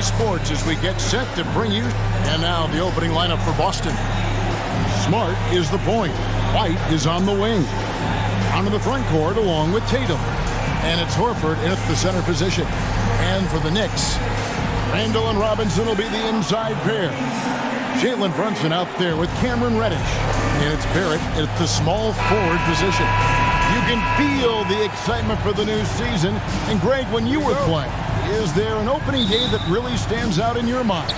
Sports as we get set to bring you. And now the opening lineup for Boston. Smart is the point. White is on the wing. Onto the front court along with Tatum. And it's Horford in at the center position. And for the Knicks, Randall and Robinson will be the inside pair. Jalen Brunson out there with Cameron Reddish. And it's Barrett at the small forward position. You can feel the excitement for the new season. And Greg, when you were playing, is there an opening day that really stands out in your mind?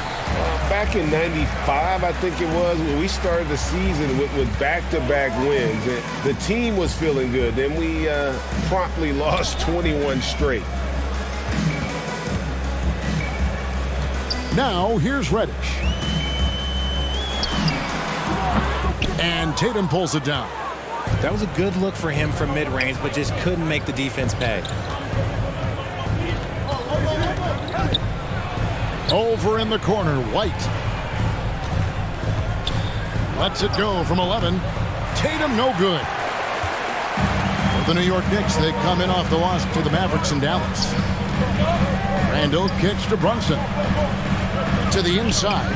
Back in '95, I think it was, when we started the season with back-to-back wins. The team was feeling good. Then we promptly lost 21 straight. Now, here's Reddish. And Tatum pulls it down. That was a good look for him from mid-range, but just couldn't make the defense pay. Over in the corner, White. Lets it go from 11. Tatum no good. For the New York Knicks, they come in off the loss to the Mavericks in Dallas. Randall kicks to Brunson. To the inside.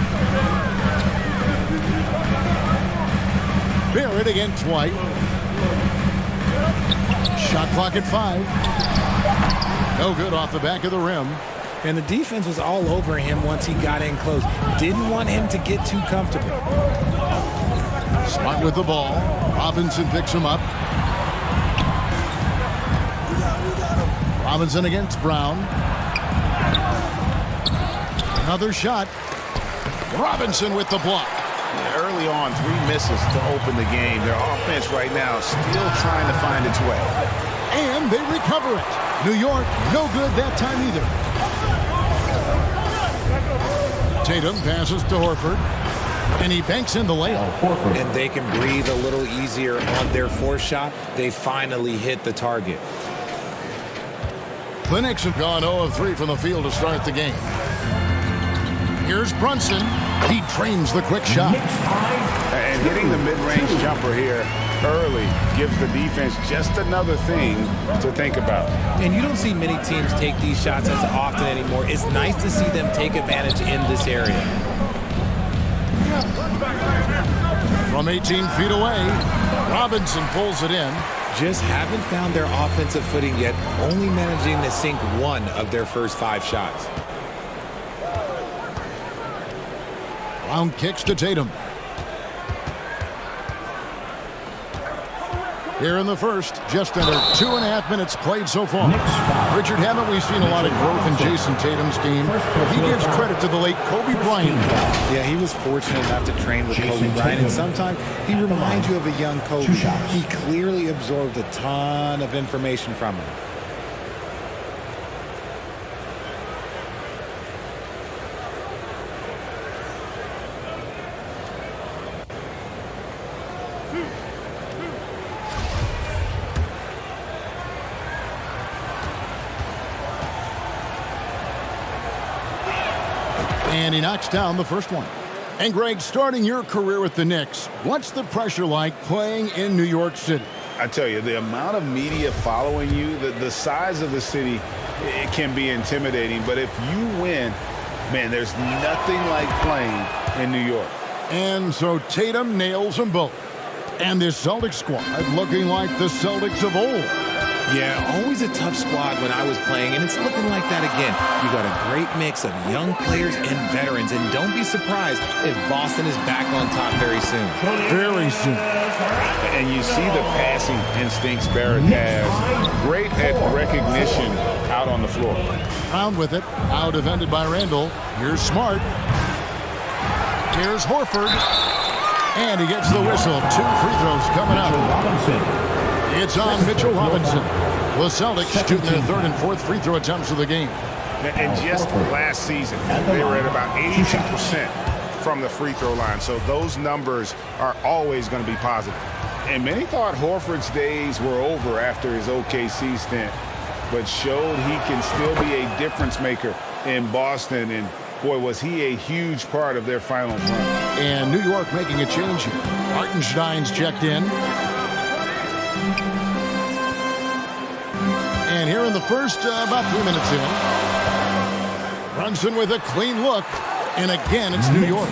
Barrett against White. Shot clock at 5. No good off the back of the rim. And the defense was all over him once he got in close. Didn't want him to get too comfortable. Smart with the ball. Robinson picks him up. Robinson against Brown. Another shot. Robinson with the block. Early on, 3 misses to open the game. Their offense right now still trying to find its way. And they recover it. New York, no good that time either. Tatum passes to Horford. And he banks in the layup. And they can breathe a little easier on their fourth shot. They finally hit the target. The Knicks have gone 0 of 3 from the field to start the game. Here's Brunson. He trains the quick shot. And hitting the mid-range jumper here early gives the defense just another thing to think about. And you don't see many teams take these shots as often anymore. It's nice to see them take advantage in this area. From 18 feet away, Robinson pulls it in. Just haven't found their offensive footing yet, only managing to sink 1 of their first 5 shots. Brown kicks to Tatum. Here in the first, just under 2.5 minutes played so far. Richard, haven't we seen a lot of growth in Jason Tatum's game? He gives credit to the late Kobe Bryant. Yeah, he was fortunate enough to train with Kobe Bryant, and sometimes he reminds you of a young Kobe. He clearly absorbed a ton of information from him. And he knocks down the first one. And Greg, starting your career with the Knicks, what's the pressure like playing in New York City? I tell you, the amount of media following you, the size of the city, it can be intimidating. But if you win, man, there's nothing like playing in New York. And so Tatum nails them both. And this Celtics squad looking like the Celtics of old. Yeah, always a tough squad when I was playing, and it's looking like that again. You got a great mix of young players and veterans, and don't be surprised if Boston is back on top very soon. Very soon. And you see the passing instincts Barrett has. Great at recognition out on the floor. Brown with it. Out defended by Randall. Here's Smart. Here's Horford. And he gets the whistle. 2 free throws coming up. It's on Mitchell Robinson. The Celtics shooting their 3rd and 4th free throw attempts of the game. And just last season, they were at about 82% from the free throw line. So those numbers are always going to be positive. And many thought Horford's days were over after his OKC stint, but showed he can still be a difference maker in Boston. And boy, was he a huge part of their final run. And New York making a change here. Hartenstein's checked in. And here in the first, about 3 minutes in, Brunson with a clean look. And again, it's New York.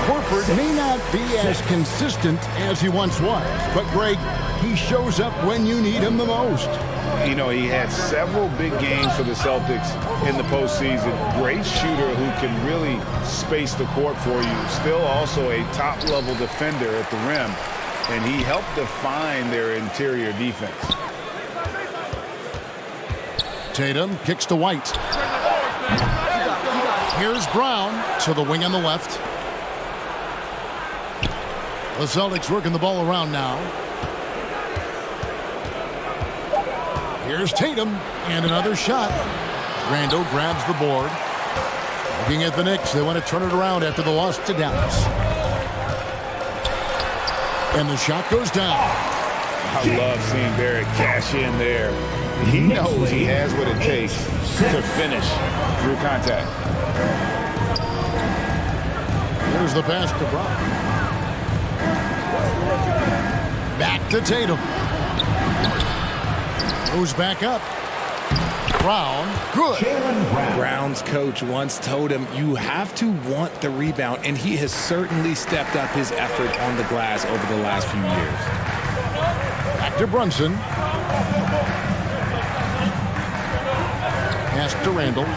Horford may not be as consistent as he once was. But, Greg, he shows up when you need him the most. You know, he had several big games for the Celtics in the postseason. Great shooter who can really space the court for you. Still also a top-level defender at the rim. And he helped define their interior defense. Tatum kicks to White. Here's Brown to the wing on the left. The Celtics working the ball around now. Here's Tatum, and another shot. Randle grabs the board. Looking at the Knicks, they want to turn it around after the loss to Dallas. And the shot goes down. I love seeing Barrett cash in there. He knows he has what it takes to finish through contact. Here's the pass to Brown. Back to Tatum. Goes back up. Brown, good. Brown's coach once told him, you have to want the rebound, and he has certainly stepped up his effort on the glass over the last few years. Back to Brunson. Pass to Randle.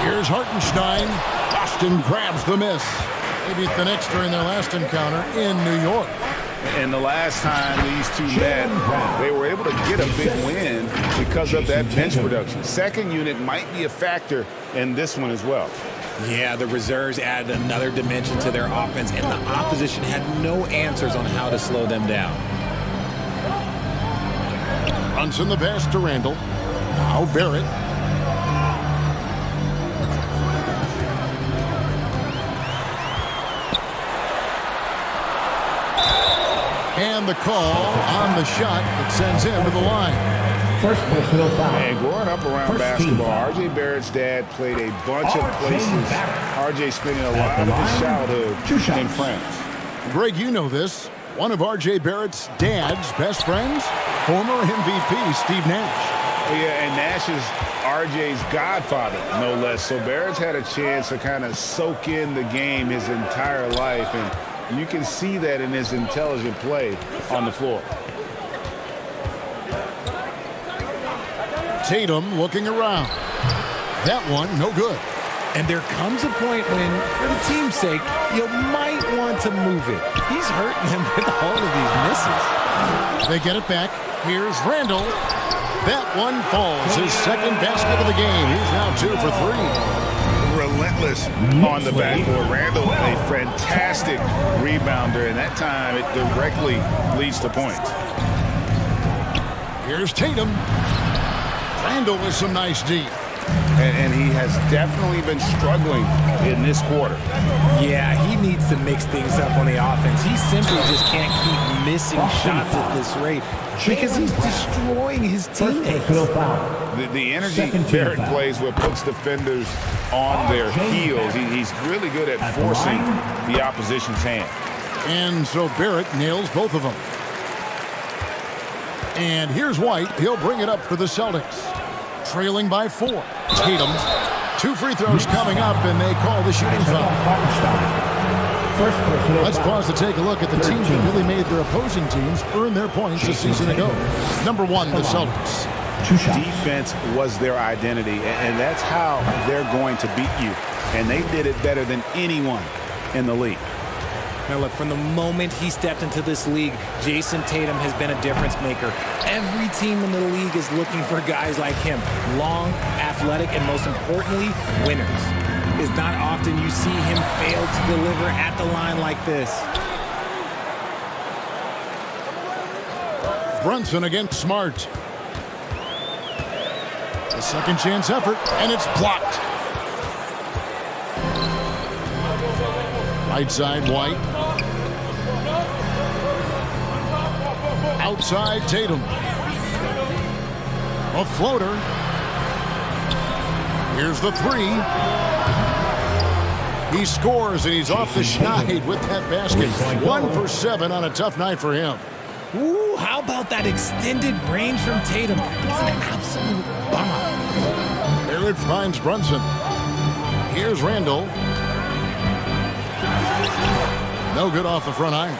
Here's Hartenstein. Boston grabs the miss. They beat the Knicks during their last encounter in New York. And the last time these two met, they were able to get a big win because of that bench production. Second unit might be a factor in this one as well. Yeah, the reserves added another dimension to their offense, and the opposition had no answers on how to slow them down. Brunson the pass to Randle. Now Barrett. And the call on the shot that sends him to the line. First personal foul. And growing up around basketball, R.J. Barrett's dad played a bunch of places. R.J. spending a lot of his childhood in France. Greg, you know this. One of R.J. Barrett's dad's best friends, former MVP Steve Nash. Yeah, and Nash is R.J.'s godfather, no less. So Barrett's had a chance to kind of soak in the game his entire life, and you can see that in his intelligent play on the floor. Tatum looking around. That one, no good. And there comes a point when, for the team's sake, you might want to move it. He's hurting them with all of these misses. They get it back. Here's Randle. That one falls. His second basket of the game. He's now 2 for 3. Relentless on the backboard. Randle, a fantastic rebounder, and that time it directly leads to points. Here's Tatum. Randle with some nice deep. And he has definitely been struggling in this quarter. Yeah, he needs to mix things up on the offense. He simply just can't keep missing shots at this rate because he's destroying his teammates. The energy Barrett plays with puts defenders on their heels. He's really good at forcing the opposition's hand. And so Barrett nails both of them. And here's White. He'll bring it up for the Celtics. Trailing by 4. Tatum. 2 free throws coming up, and they call the shooting foul. Let's pause to take a look at the teams that really made their opposing teams earn their points a season ago. Number 1, the Celtics. Defense was their identity, and that's how they're going to beat you. And they did it better than anyone in the league. Now look, from the moment he stepped into this league, Jason Tatum has been a difference maker. Every team in the league is looking for guys like him. Long, athletic, and most importantly, winners. It's not often you see him fail to deliver at the line like this. Brunson against Smart. A second chance effort, and it's blocked. Right side, White. Outside, Tatum. A floater. Here's the 3. He scores, and he's off the schneid with that basket. 1 for 7 on a tough night for him. Ooh, how about that extended range from Tatum? He's an absolute bomb. Here it finds Brunson. Here's Randall. No good off the front iron.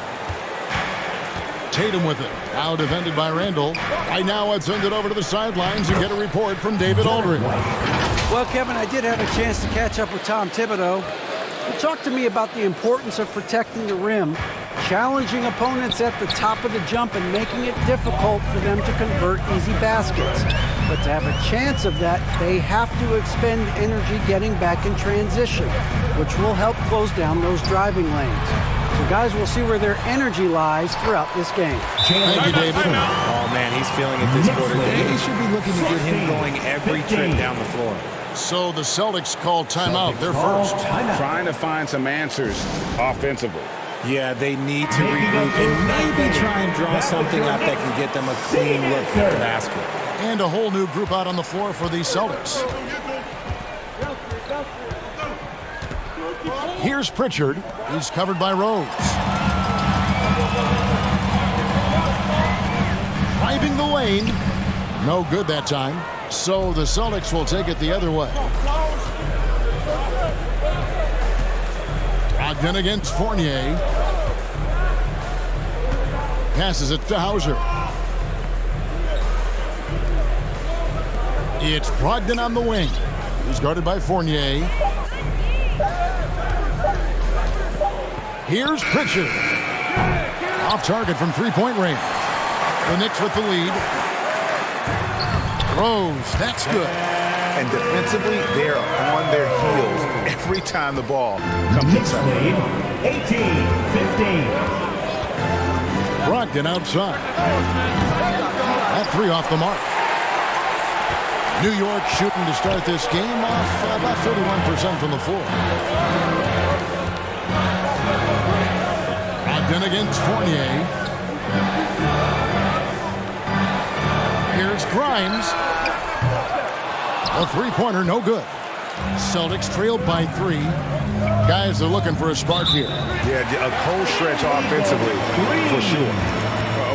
Tatum with it. Now defended by Randall. Right now, let's send it over to the sidelines and get a report from David Aldridge. Well, Kevin, I did have a chance to catch up with Tom Thibodeau. He talked to me about the importance of protecting the rim, challenging opponents at the top of the jump, and making it difficult for them to convert easy baskets. But to have a chance of that, they have to expend energy getting back in transition, which will help close down those driving lanes. So guys, we'll see where their energy lies throughout this game. Thank you, David. Oh, man, he's feeling it this quarter. They should be looking to get him going every trip down the floor. So the Celtics call timeout. They're first. Trying to find some answers offensively. Yeah, they need to regroup and maybe try and draw something up that can get them a clean look at the basket. And a whole new group out on the floor for the Celtics. Here's Pritchard. He's covered by Rose. Driving the lane. No good that time. So the Celtics will take it the other way. Brogdon against Fournier. Passes it to Hauser. It's Brogdon on the wing. He's guarded by Fournier. Here's Pritchard. Off target from three-point range. The Knicks with the lead. Rose, that's good. And defensively, they're on their heels every time the ball comes inside. 18-15. Brogdon outside. That three off the mark. New York shooting to start this game off about 31% from the floor. Brogdon against Fournier. Here's Grimes. A three-pointer, no good. Celtics trailed by 3. Guys are looking for a spark here. Yeah, a cold stretch offensively, for sure.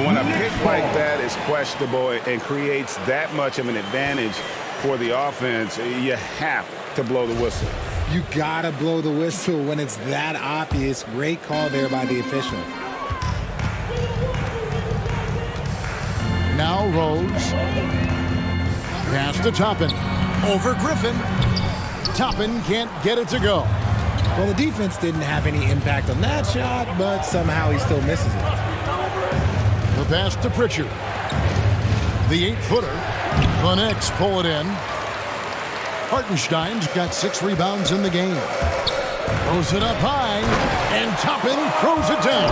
When a pick like that is questionable and creates that much of an advantage for the offense, you have to blow the whistle. You gotta blow the whistle when it's that obvious. Great call there by the official. Now Rose. Pass to Toppin. Over Griffin. Toppin can't get it to go. Well, the defense didn't have any impact on that shot, but somehow he still misses it. The pass to Pritchard. The 8-footer. The Knicks pull it in. Hartenstein's got 6 rebounds in the game. Throws it up high, and Toppin throws it down.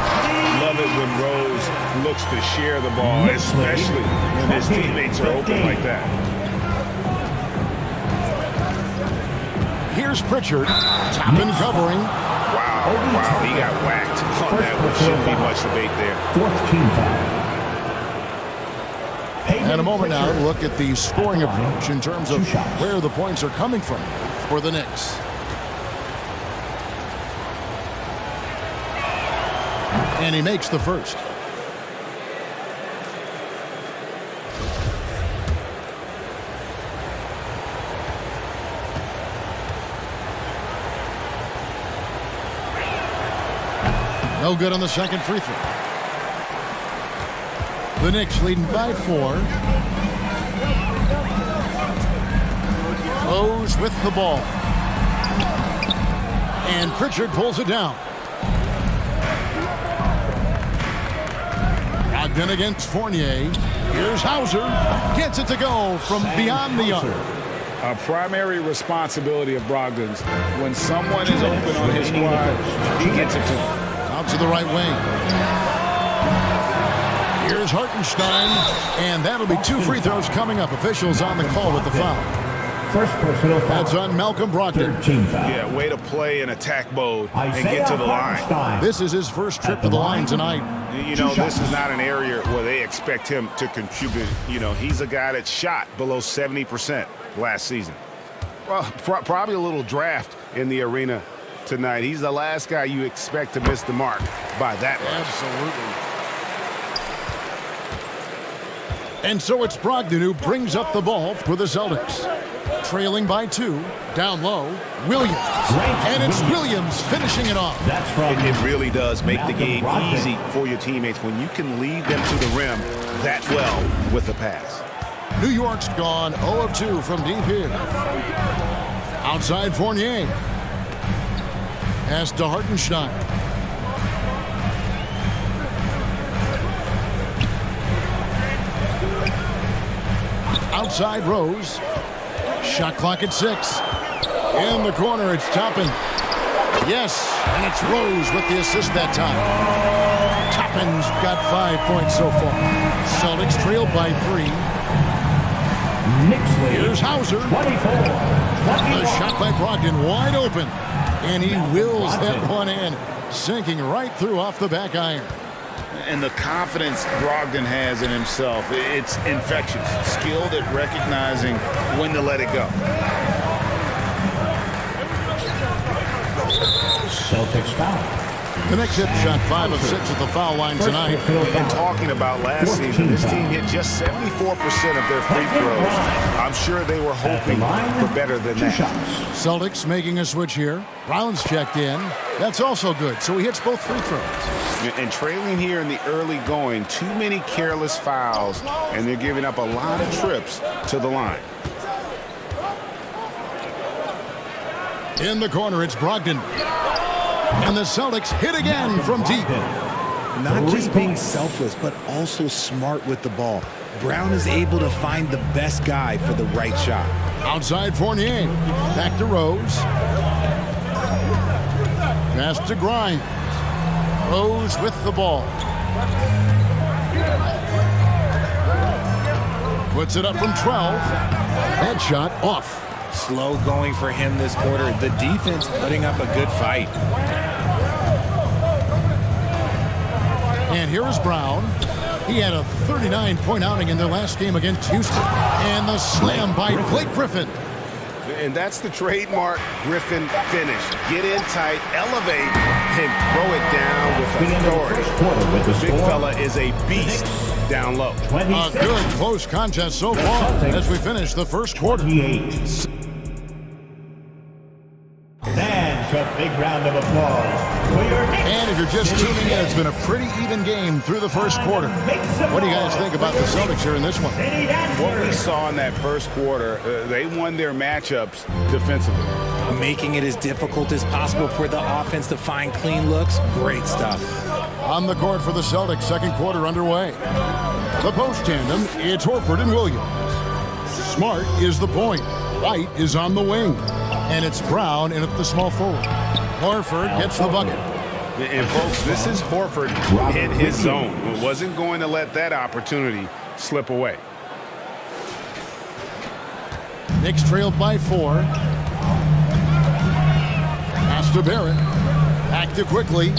Love it when Rose looks to share the ball, especially when his teammates are open like that. Here's Pritchard. Toppin covering. Wow, he got whacked on that. There shouldn't be much debate there. Fourth team foul. And a moment now to look at the scoring approach in terms of where the points are coming from for the Knicks. And he makes the first. No good on the second free throw. The Knicks leading by 4. Rose with the ball. And Pritchard pulls it down. Brogdon against Fournier. Here's Hauser. Gets it to go from beyond the arc. A primary responsibility of Brogdon's. When someone is open on his squad, he gets it to him. Out to the right wing. Here's Hartenstein, and that'll be 2 free throws coming up. Officials on the call with the foul. First personal foul. That's on Malcolm Brogdon. 13 foul. Yeah, way to play in attack mode and get to the line. This is his first trip to the line tonight. You know, this is not an area where they expect him to contribute. You know, he's a guy that shot below 70% last season. Well, probably a little draft in the arena tonight. He's the last guy you expect to miss the mark by that much. Absolutely. And so it's Brogdon who brings up the ball for the Celtics. trailing by 2. Down low, Williams. And it's Williams finishing it off. That's from It really does make the game easy for your teammates when you can lead them to the rim that well with a pass. New York's gone 0 of 2 from deep here. Outside Fournier. Pass to Hartenstein. Outside Rose. Shot clock at 6. In the corner, it's Toppin. Yes, and it's Rose with the assist that time. Toppin's got 5 points so far. Celtics trailed by 3. Knicks lead. Here's Hauser. 24. The shot by Brogdon wide open. And he wills that one in, sinking right through off the back iron. And the confidence Brogdon has in himself, it's infectious. Skilled at recognizing when to let it go. Celtics foul. The Knicks hit shot 5 of 6 at the foul line tonight. And talking about last season, this team hit just 74% of their free throws. I'm sure they were hoping for better than that. Celtics making a switch here. Brown's checked in. That's also good, so he hits both free throws. And trailing here in the early going, too many careless fouls, and they're giving up a lot of trips to the line. In the corner, it's Brogdon. And the Celtics hit again from deep. Not just being selfless, but also smart with the ball. Brown is able to find the best guy for the right shot. Outside Fournier. Back to Rose. Pass to Grimes. Rose with the ball. Puts it up from 12. Headshot off. Slow going for him this quarter. The defense putting up a good fight. And here is Brown. He had a 39-point outing in their last game against Houston. And the slam by Blake Griffin. And that's the trademark Griffin finish. Get in tight, elevate, and throw it down with authority. The big fella is a beast down low. A good close contest so far as we finish the first quarter. That's a big round of applause for your Knicks. And if you're just tuning in, it's been a pretty even game through the first quarter. What do you guys think about the Celtics here in this one? What we saw in that first quarter, they won their matchups defensively. Making it as difficult as possible for the offense to find clean looks. Great stuff. On the court for the Celtics, second quarter underway. The post tandem, it's Horford and Williams. Smart is the point. White is on the wing. And it's Brown in at the small forward. Horford gets the bucket. And folks, this is Horford in his zone. Wasn't going to let that opportunity slip away. Knicks trailed by 4. Pass to Barrett. Back to quickly.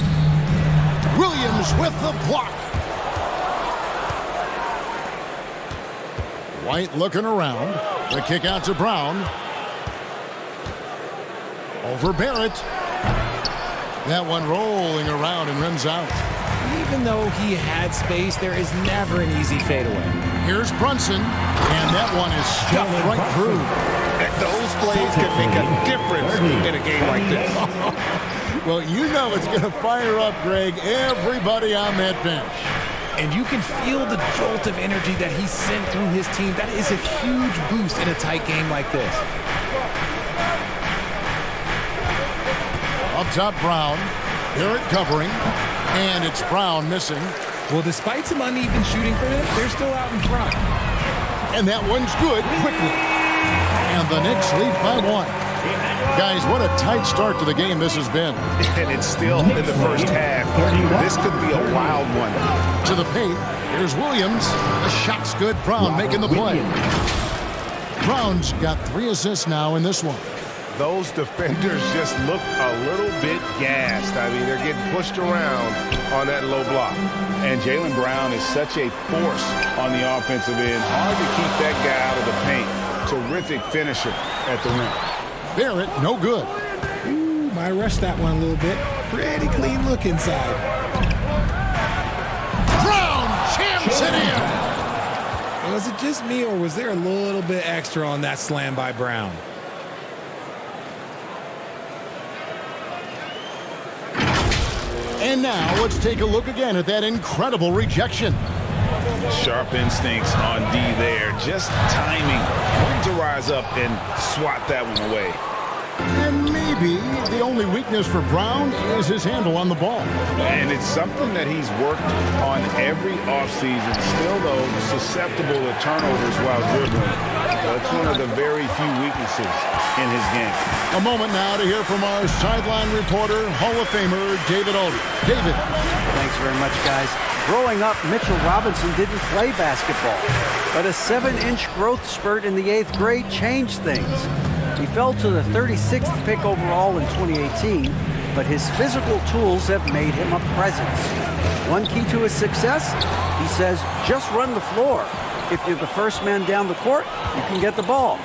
Williams with the block. White looking around. The kick out to Brown. Over Barrett. That one rolling around and rims out. Even though he had space, there is never an easy fadeaway. Here's Brunson, and that one is stuffed right through. Those plays can make a difference in a game like this. Well, you know it's going to fire up, Greg, everybody on that bench. And you can feel the jolt of energy that he sent through his team. That is a huge boost in a tight game like this. Up top, Brown. Barrett covering. And it's Brown missing. Well, despite some uneven shooting for them, they're still out in front. And that one's good quickly. And the Knicks lead by 1. Guys, what a tight start to the game this has been. And it's still in the first half. This could be a wild one. To the paint. Here's Williams. The shot's good. Brown making the play. Brown's got 3 assists now in this one. Those defenders just look a little bit gassed. I mean, they're getting pushed around on that low block. And Jaylen Brown is such a force on the offensive end. Hard to keep that guy out of the paint. Terrific finisher at the rim. Barrett, no good. Ooh, might rush that one a little bit. Pretty clean look inside. Brown jams it in. Was it just me, or was there a little bit extra on that slam by Brown? And now let's take a look again at that incredible rejection. Sharp instincts on D there. Just timing when to rise up and swat that one away. And maybe the only weakness for Brown is his handle on the ball. And it's something that he's worked on every offseason. Still, though, susceptible to turnovers while dribbling. That's one of the very few weaknesses in his game. A moment now to hear from our sideline reporter, Hall of Famer David Alden. David. Thanks very much, guys. Growing up, Mitchell Robinson didn't play basketball, but a 7-inch growth spurt in the 8th grade changed things. He fell to the 36th pick overall in 2018, but his physical tools have made him a presence. One key to his success, he says, just run the floor. If you're the first man down the court, you can get the ball.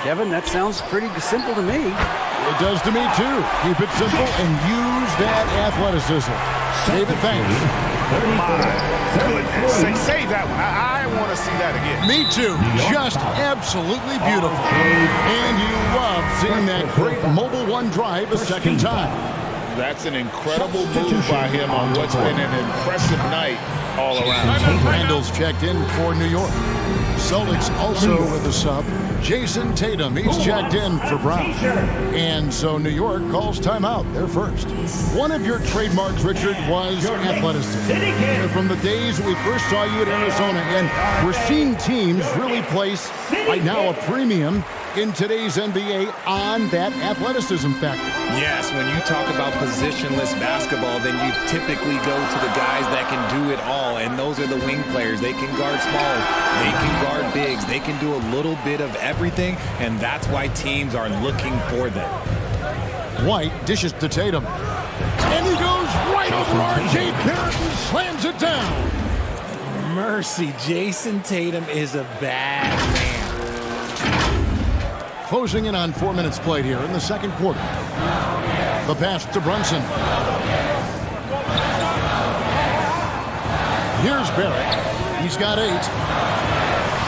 Kevin, that sounds pretty simple to me. It does to me, too. Keep it simple and use that athleticism. David, thanks. Say that one. I want to see that again. Me too. Just absolutely beautiful. And you love seeing that great mobile one drive a second time. That's an incredible move by him on what's been an impressive night all around. Randall's checked in for New York. Celtics also with a sub. Jason Tatum, he's checked in for Brown. And so New York calls timeout. They're first. One of your trademarks, Richard, was athleticism. And from the days we first saw you at Arizona, and we're seeing teams really place, right now, a premium in today's NBA on that athleticism factor. Yes, when you talk about positionless basketball, then you typically go to the guys that can do it all, and those are the wing players. They can guard small, they can guard bigs, they can do a little bit of everything, and that's why teams are looking for them. White dishes to Tatum. And he goes right over R.J. Barrett and slams it down. Mercy, Jason Tatum is a bad man. Closing in on 4 minutes played here in the second quarter. The pass to Brunson. Here's Barrett. He's got 8.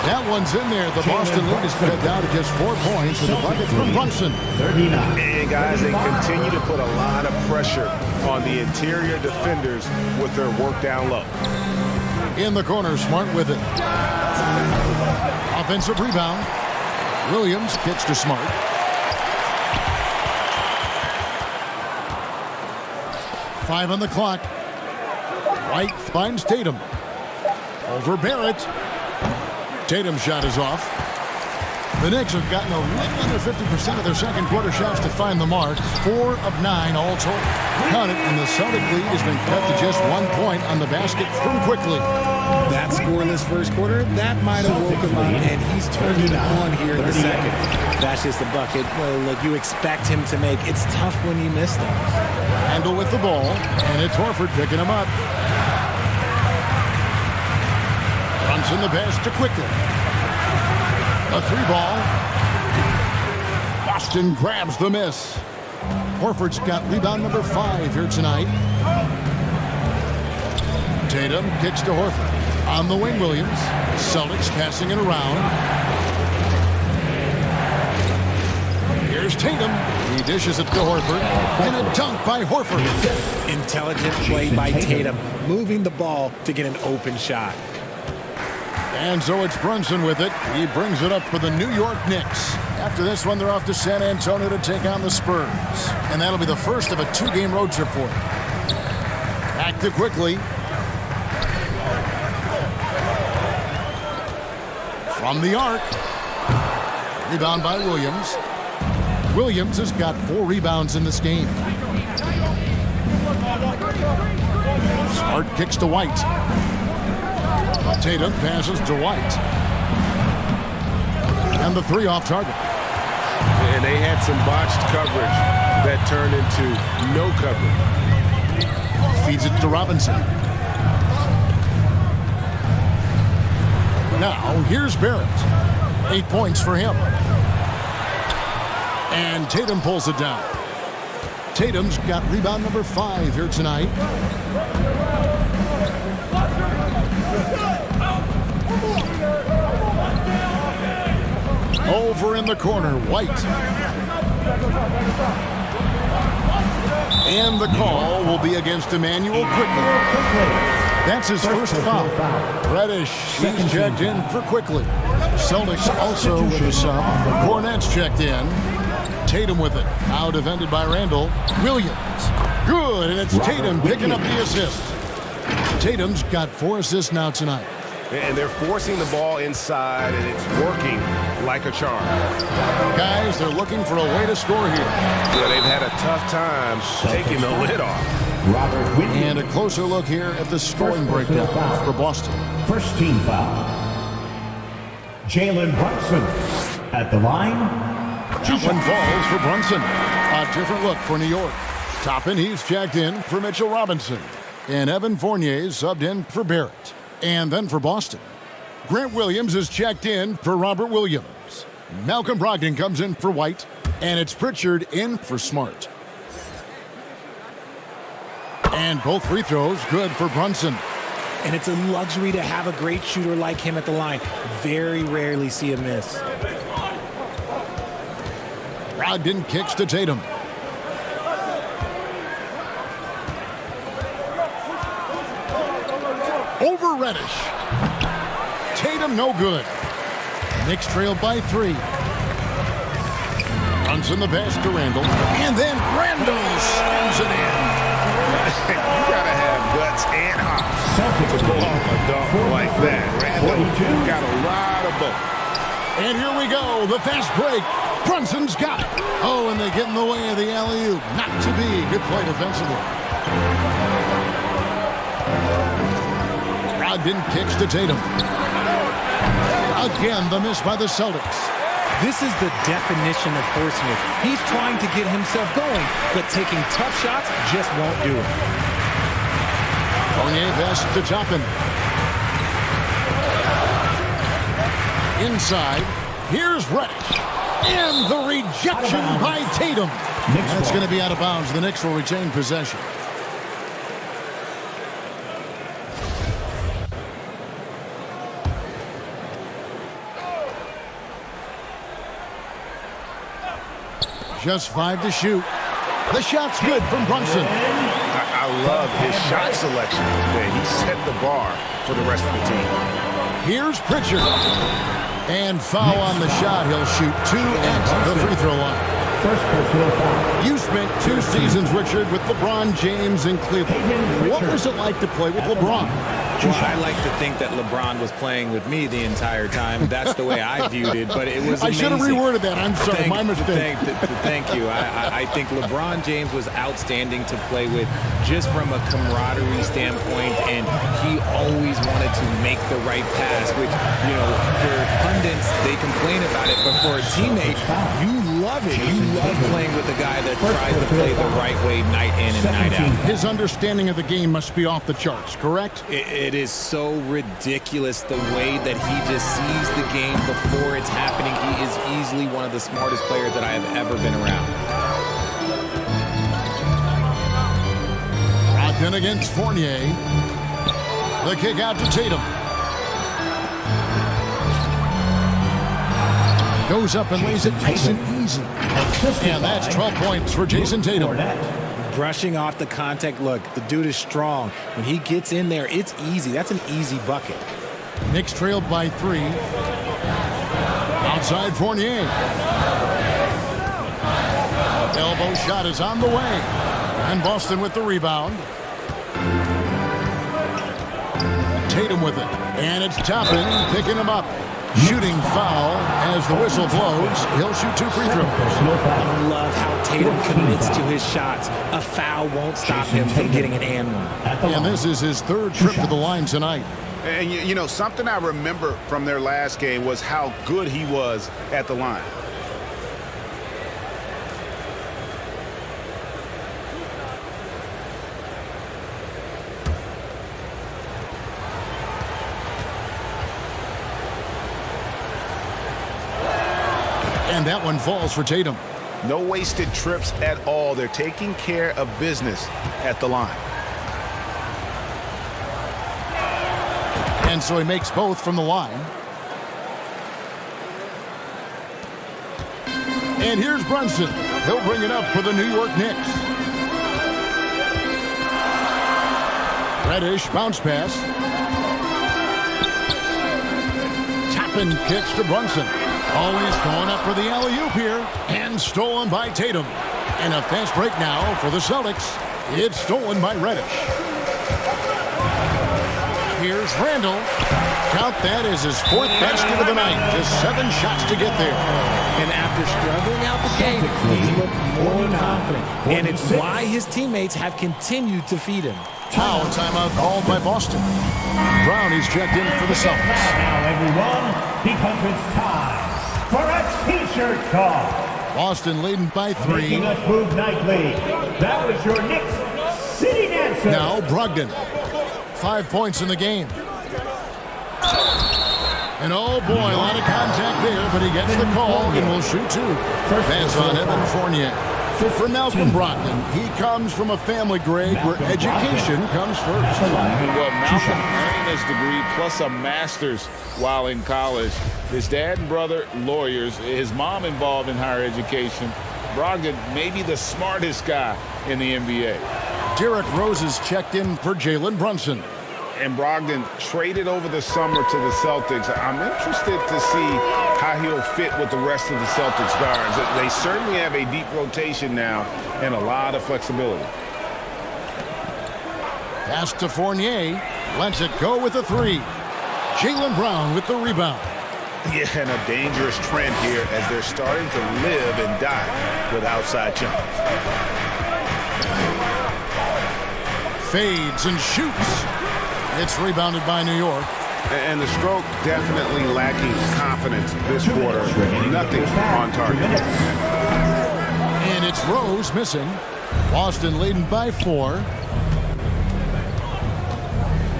That one's in there. The Boston lead is cut down to just 4 points. And the bucket from Brunson. 39. And guys, they continue to put a lot of pressure on the interior defenders with their work down low. In the corner, Smart with it. Offensive rebound. Williams gets to Smart. Five on the clock. White finds Tatum. Over Barrett. Tatum's shot is off. The Knicks have gotten a little under 50% of their second quarter shots to find the mark. 4 of 9 all total. Count it, and the Celtic lead has been cut to just 1 point on the basket from Quickly. That scoreless first quarter, that might have woke him up, and he's turned it on here in the second. That's just a bucket. Well, look, you expect him to make. It's tough when you miss them. Handle with the ball, and it's Horford picking him up. Brunson the pass to Quickly. A 3-ball. Boston grabs the miss. Horford's got rebound number 5 here tonight. Tatum kicks to Horford. On the wing, Williams. Celtics passing it around. Here's Tatum. He dishes it to Horford. And a dunk by Horford. Intelligent play by Tatum, moving the ball to get an open shot. And so it's Brunson with it. He brings it up for the New York Knicks. After this one, they're off to San Antonio to take on the Spurs. And that'll be the first of a 2-game road trip for them. Back to Quickly. From the arc. Rebound by Williams. Williams has got 4 rebounds in this game. Smart kicks to White. Tatum passes to White. And the 3 off target. And they had some botched coverage that turned into no coverage. Feeds it to Robinson. Now, here's Barrett. 8 points for him. And Tatum pulls it down. Tatum's got rebound number 5 here tonight. Over in the corner, White. And the call will be against Emmanuel Quickly. That's his first foul. Reddish, he's checked in for Quickly. Celtics also with a sub. Cornette's checked in. Tatum with it. Now defended by Randall. Williams. Good, and it's Tatum picking up the assist. Tatum's got 4 assists now tonight. And they're forcing the ball inside, and it's working like a charm. Guys, they're looking for a way to score here. Yeah, they've had a tough time taking the lid off. Robert Whitney. And a closer look here at the scoring breakdown for Boston. First team foul. Jalen Brunson at the line. That one falls for Brunson. A different look for New York. Toppin, he's checked in for Mitchell Robinson. And Evan Fournier's subbed in for Barrett. And then for Boston, Grant Williams is checked in for Robert Williams. Malcolm Brogdon comes in for White. And it's Pritchard in for Smart. And both free throws good for Brunson. And it's a luxury to have a great shooter like him at the line. Very rarely see a miss. Brogdon kicks to Tatum. Over Reddish. Tatum no good. Knicks trailed by 3. Brunson the pass to Randall. And then Randall slams it in. You gotta have guts and hops to pull off a dunk like that. Randall got a lot of both. And here we go, the fast break. Brunson's got it. Oh, and they get in the way of the alley-oop. Not to be. Good play defensively. Brogdon kicks to Tatum. Again, the miss by the Celtics. This is the definition of forcing it. He's trying to get himself going, but taking tough shots just won't do it. Fournier passes to Toppin. Inside, here's Reddish. And the rejection by Tatum. That's going to be out of bounds. The Knicks will retain possession. Just 5 to shoot. The shot's good from Brunson. I love his shot selection today. He set the bar for the rest of the team. Here's Pritchard. And foul on the shot. He'll shoot 2 at the free throw line. First personal foul. You spent 2 seasons, Richard, with LeBron James in Cleveland. What was it like to play with LeBron? Well, I like to think that LeBron was playing with me the entire time. That's the way I viewed it, but it was amazing. I should have reworded that. I'm sorry, my mistake. Thank you. I think LeBron James was outstanding to play with just from a camaraderie standpoint, and he always wanted to make the right pass, which, you know, for pundits, they complain about it, but for a teammate, you love it. You love playing with a guy that tries to play the right way night in and night out. His understanding of the game must be off the charts, correct? It is so ridiculous the way that he just sees the game before it's happening. He is easily one of the smartest players that I have ever been around. Brogdon against Fournier. The kick out to Tatum. Goes up and lays it nice and easy. And that's 12 points for Jason Tatum. Brushing off the contact. Look, the dude is strong. When he gets in there, it's easy. That's an easy bucket. Knicks trailed by 3. Outside Fournier. Elbow shot is on the way. And Boston with the rebound. Tatum with it. And it's Toppin picking him up. Shooting foul as the whistle blows. He'll shoot 2 free throws. I love how Tatum commits to his shots. A foul won't stop him from getting an and one. And this is his 3rd trip to the line tonight. And, you know, something I remember from their last game was how good he was at the line. And that one falls for Tatum. No wasted trips at all. They're taking care of business at the line. And so he makes both from the line. And here's Brunson. He'll bring it up for the New York Knicks. Reddish bounce pass. Toppin kicks to Brunson. Oh, he's going up for the alley-oop here. And stolen by Tatum. And a fast break now for the Celtics. It's stolen by Reddish. Here's Randall. Count that as his 4th basket of the night. Just 7 shots to get there. And after struggling out the gate, he's looked more confident. And it's why his teammates have continued to feed him. Foul timeout called by Boston. Brown is checked in for the Celtics. Now, everyone, because it's time for a T-shirt call. Boston leading by 3. Making us move nightly. That was your Knicks sitting answer. Now Brogdon. 5 points in the game. And oh boy, a lot of contact there, but he gets the call and will shoot 2. Pass on Evan Fournier. For Malcolm Brogdon, he comes from a family, Greg, where education comes first. Well, Malcolm earned his degree plus a master's while in college. His dad and brother, lawyers. His mom involved in higher education. Brogdon may be the smartest guy in the NBA. Derrick Rose is checked in for Jalen Brunson. And Brogdon traded over the summer to the Celtics. I'm interested to see how he'll fit with the rest of the Celtics guards. They certainly have a deep rotation now and a lot of flexibility. Pass to Fournier. Lets it go with a 3. Jaylen Brown with the rebound. Yeah, and a dangerous trend here as they're starting to live and die with outside jumpers. Fades and shoots. It's rebounded by New York. And the stroke definitely lacking confidence this quarter. Nothing on target. And it's Rose missing. Boston leading by 4.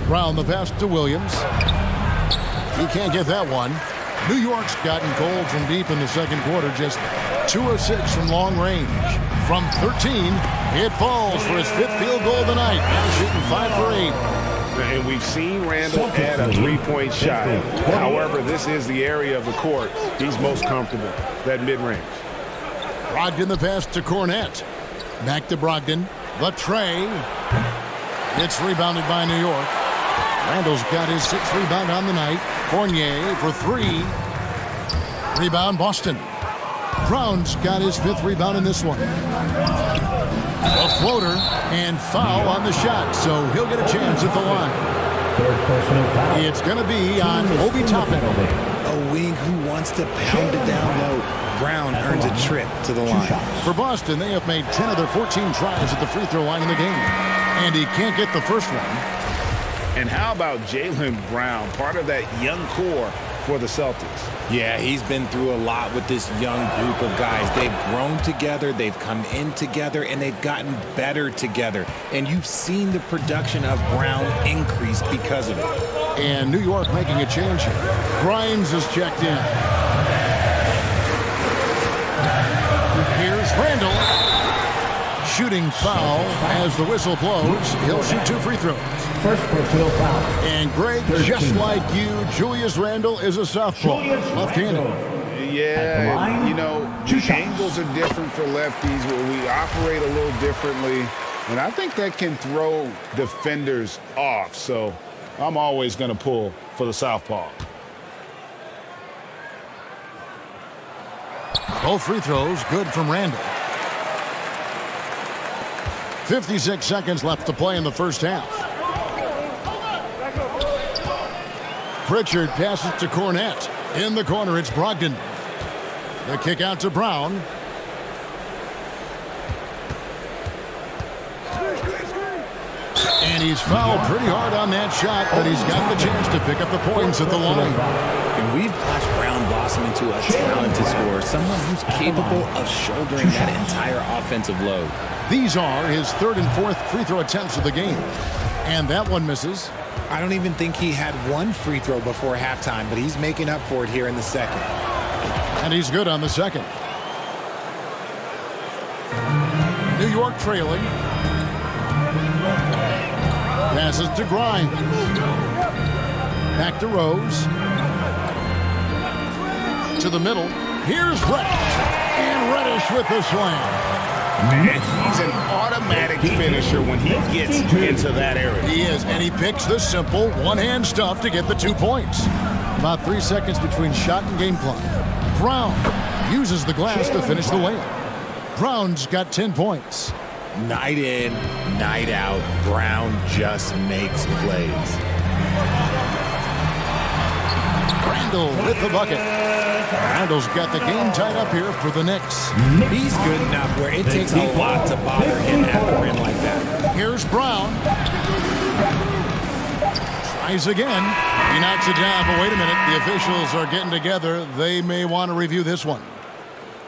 Brown the pass to Williams. He can't get that one. New York's gotten cold from deep in the second quarter. Just 2 of 6 from long range. From 13, it falls for his 5th field goal of the night. Now shooting 5 for 8. And we've seen Randall add a 3-point shot. However, this is the area of the court he's most comfortable, that mid-range. Brogdon the pass to Cornette. Back to Brogdon. The tray. It's rebounded by New York. Randall's got his 6th rebound on the night. Fournier for 3. Rebound Boston. Brown's got his 5th rebound in this one. A floater and foul on the shot, so he'll get a chance at the line. It's going to be on Obi Toppin. A wing who wants to pound it down low. Brown earns a trip to the line. For Boston, they have made 10 of their 14 tries at the free throw line in the game. And he can't get the first one. And how about Jaylen Brown, part of that young core for the Celtics? Yeah, he's been through a lot with this young group of guys. They've grown together, they've come in together, and they've gotten better together. And you've seen the production of Brown increase because of it. And New York making a change here. Grimes is checked in. Here's Randall. Shooting foul as the whistle blows. He'll shoot 2 free throws. First personal foul. And Greg, just like you, Julius Randle is a southpaw, left-handed. Yeah, you know, angles are different for lefties. We operate a little differently. And I think that can throw defenders off. So I'm always going to pull for the southpaw. Both free throws good from Randle. 56 seconds left to play in the first half. Pritchard passes to Cornette. In the corner, it's Brogdon. The kick out to Brown. And he's fouled pretty hard on that shot, but he's got the chance to pick up the points at the line. And we've watched Brown blossom into a talented scorer, someone who's capable of shouldering that entire offensive load. These are his 3rd and 4th free throw attempts of the game. And that one misses. I don't even think he had 1 free throw before halftime, but he's making up for it here in the second. And he's good on the second. New York trailing. Passes to Grimes. Back to Rose. To the middle. Here's Reddish. And Reddish with the slam. And he's an automatic finisher when he gets into that area. He is, and he picks the simple one-hand stuff to get the 2 points. About 3 seconds between shot and game clock. Brown uses the glass to finish the layup. Brown's got 10 points. Night in, night out, Brown just makes plays. Randall with the bucket. Randall's got the game tied up here for the Knicks. He's good enough where it takes a lot to bother him at the rim like that. Here's Brown. Tries again. He knocks it down, but wait a minute. The officials are getting together. They may want to review this one.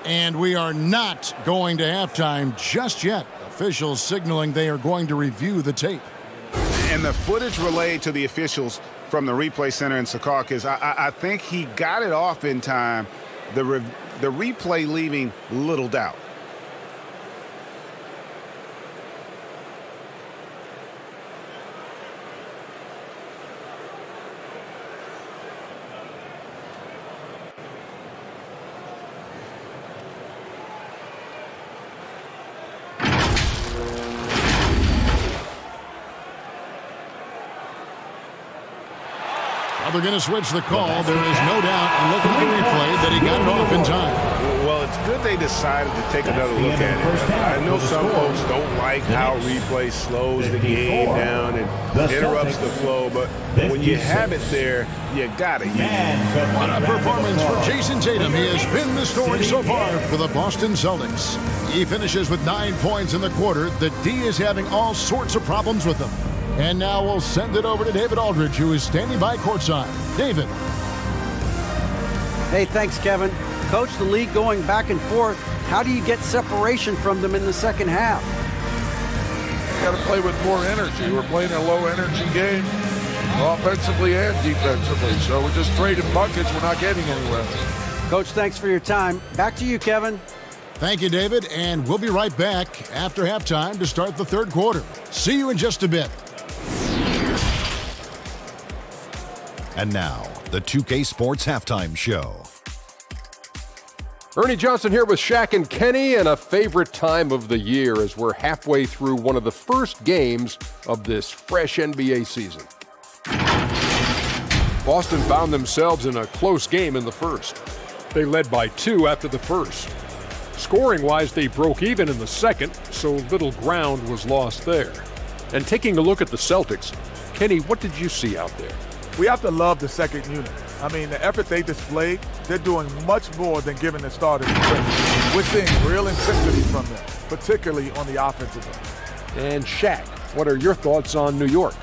And we are not going to halftime just yet. Officials signaling they are going to review the tape. And the footage relayed to the officials from the replay center in Secaucus, I think he got it off in time. The replay leaving little doubt. They're going to switch the call. There is no doubt, and look at the replay, that he got it off in time. Well, it's good they decided to take another look at it. I know some folks don't like how replay slows the game down and interrupts the flow, but when you have it there, you got to use it. What a performance for Jason Tatum. He has been the story so far for the Boston Celtics. He finishes with 9 points in the quarter. The D is having all sorts of problems with them. And now we'll send it over to David Aldridge, who is standing by courtside. David. Hey, thanks, Kevin. Coach, the league going back and forth. How do you get separation from them in the second half? You got to play with more energy. We're playing a low-energy game, offensively and defensively. So we're just trading buckets. We're not getting anywhere. Coach, thanks for your time. Back to you, Kevin. Thank you, David. And we'll be right back after halftime to start the third quarter. See you in just a bit. And now, the 2K Sports Halftime Show. Ernie Johnson here with Shaq and Kenny, and a favorite time of the year as we're halfway through one of the first games of this fresh NBA season. Boston found themselves in a close game in the first. They led by 2 after the first. Scoring-wise, they broke even in the second, so little ground was lost there. And taking a look at the Celtics, Kenny, what did you see out there? We have to love the second unit. I mean, the effort they displayed, they're doing much more than giving the starters credit. We're seeing real intensity from them, particularly on the offensive end. And Shaq, what are your thoughts on New York?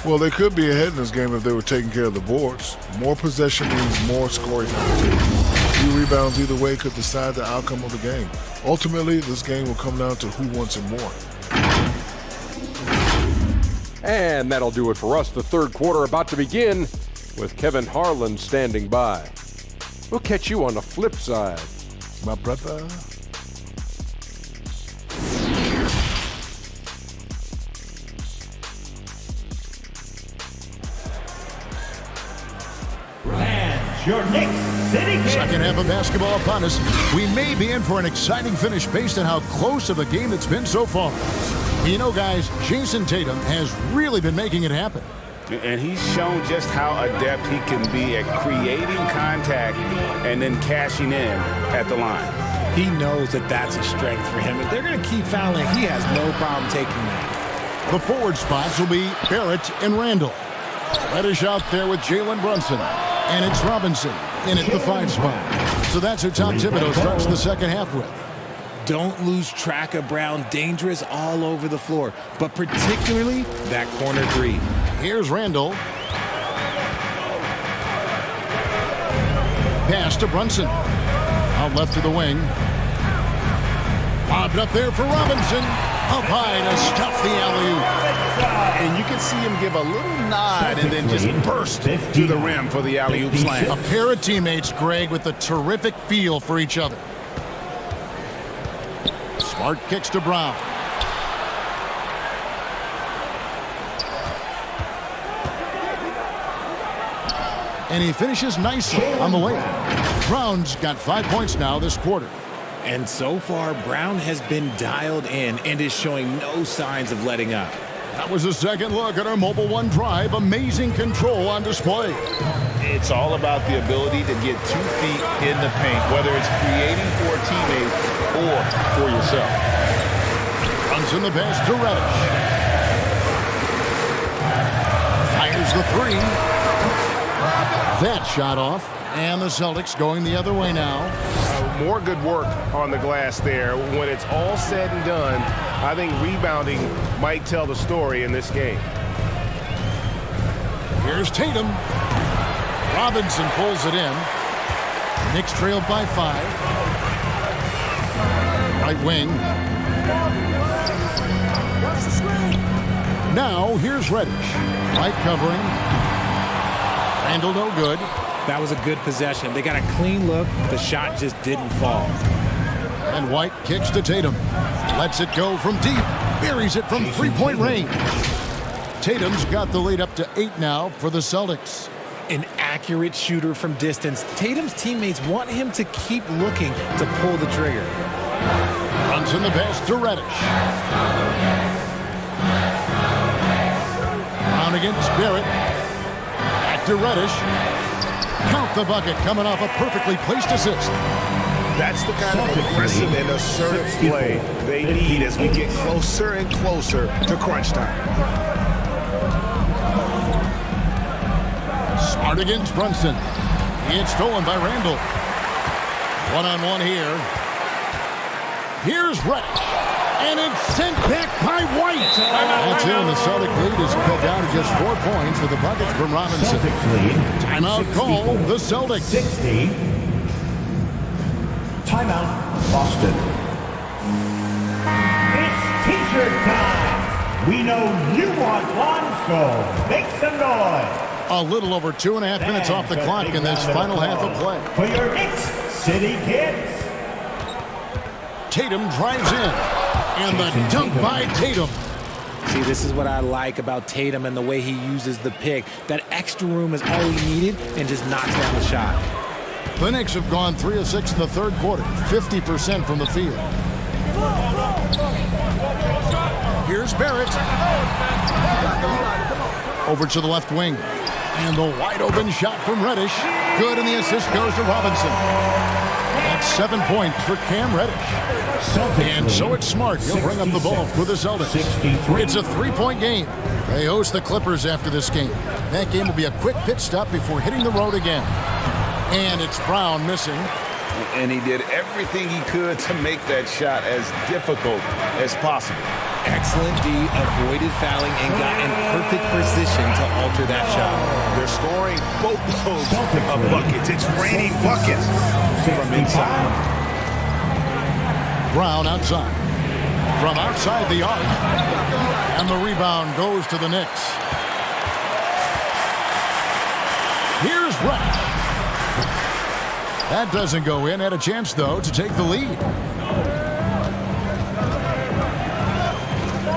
Well, they could be ahead in this game if they were taking care of the boards. More possession means more scoring opportunities. A few rebounds either way could decide the outcome of the game. Ultimately, this game will come down to who wants it more. And that'll do it for us. The third quarter about to begin with Kevin Harlan standing by. We'll catch you on the flip side. My brother. And your Knicks City Second half of basketball upon us. We may be in for an exciting finish based on how close of a game it's been so far. You know, guys, Jason Tatum has really been making it happen. And he's shown just how adept he can be at creating contact and then cashing in at the line. He knows that that's a strength for him. If they're going to keep fouling, he has no problem taking that. The forward spots will be Barrett and Randall. Reddish out there with Jalen Brunson. And it's Robinson in at the 5 spot. So that's who Tom Thibodeau starts the second half with. Don't lose track of Brown. Dangerous all over the floor, but particularly that corner 3. Here's Randall. Pass to Brunson. Out left to the wing. Lobbed up there for Robinson. Up high to stuff the alley-oop. And you can see him give a little nod and then just burst to the rim for the alley-oop slam. A pair of teammates, Greg, with a terrific feel for each other. Smart kicks to Brown. And he finishes nicely on the way. Brown's got 5 points now this quarter. And so far, Brown has been dialed in and is showing no signs of letting up. That was a second look at our Mobile One drive. Amazing control on display. It's all about the ability to get 2 feet in the paint, whether it's creating for a teammate or for yourself. Runs in the pass to Reddish. Fires the three. That shot off. And the Celtics going the other way now. More good work on the glass there. When it's all said and done, I think rebounding might tell the story in this game. Here's Tatum. Robinson pulls it in. Knicks trailed by 5. Right wing. Now here's Reddish. Right covering. Randall no good. That was a good possession. They got a clean look. The shot just didn't fall. And White kicks to Tatum. Lets it go from deep. Buries it from three-point range. Tatum's got the lead up to 8 now for the Celtics. An accurate shooter from distance. Tatum's teammates want him to keep looking to pull the trigger. Runs in the pass to Reddish. Brown against Barrett. Back to Reddish. Count the bucket coming off a perfectly placed assist. That's the kind of aggressive and assertive play they need as we get closer and closer to crunch time. Smart against Brunson. It's stolen by Randall. One-on-one here. Here's Reddish. And it's sent back by White. That's it, and the Celtic lead is cut down to just 4 points with the buckets from Robinson. Timeout call, the Celtics. 60. Timeout, Boston. It's T-shirt time. We know you want one, so make some noise. A little over 2.5 minutes off the clock in this final half of play. For your Knicks City kids. Tatum drives in. And the dunk by Tatum. See, this is what I like about Tatum and the way he uses the pick. That extra room is all he needed and just knocks down the shot. The Knicks have gone 3 of 6 in the third quarter, 50% from the field. Here's Barrett. Over to the left wing. And the wide open shot from Reddish. Good, and the assist goes to Robinson. That's 7 points for Cam Reddish. And so it's Smart. He'll bring up the ball for the Celtics. It's a 3-point game. They host the Clippers after this game. That game will be a quick pit stop before hitting the road again. And it's Brown missing. And he did everything he could to make that shot as difficult as possible. Excellent D, avoided fouling, and got in perfect position to alter that shot. They're scoring boatloads of buckets. It's raining buckets from inside. Brown outside. From outside the arc. And the rebound goes to the Knicks. Here's Reddish. That doesn't go in. Had a chance, though, to take the lead.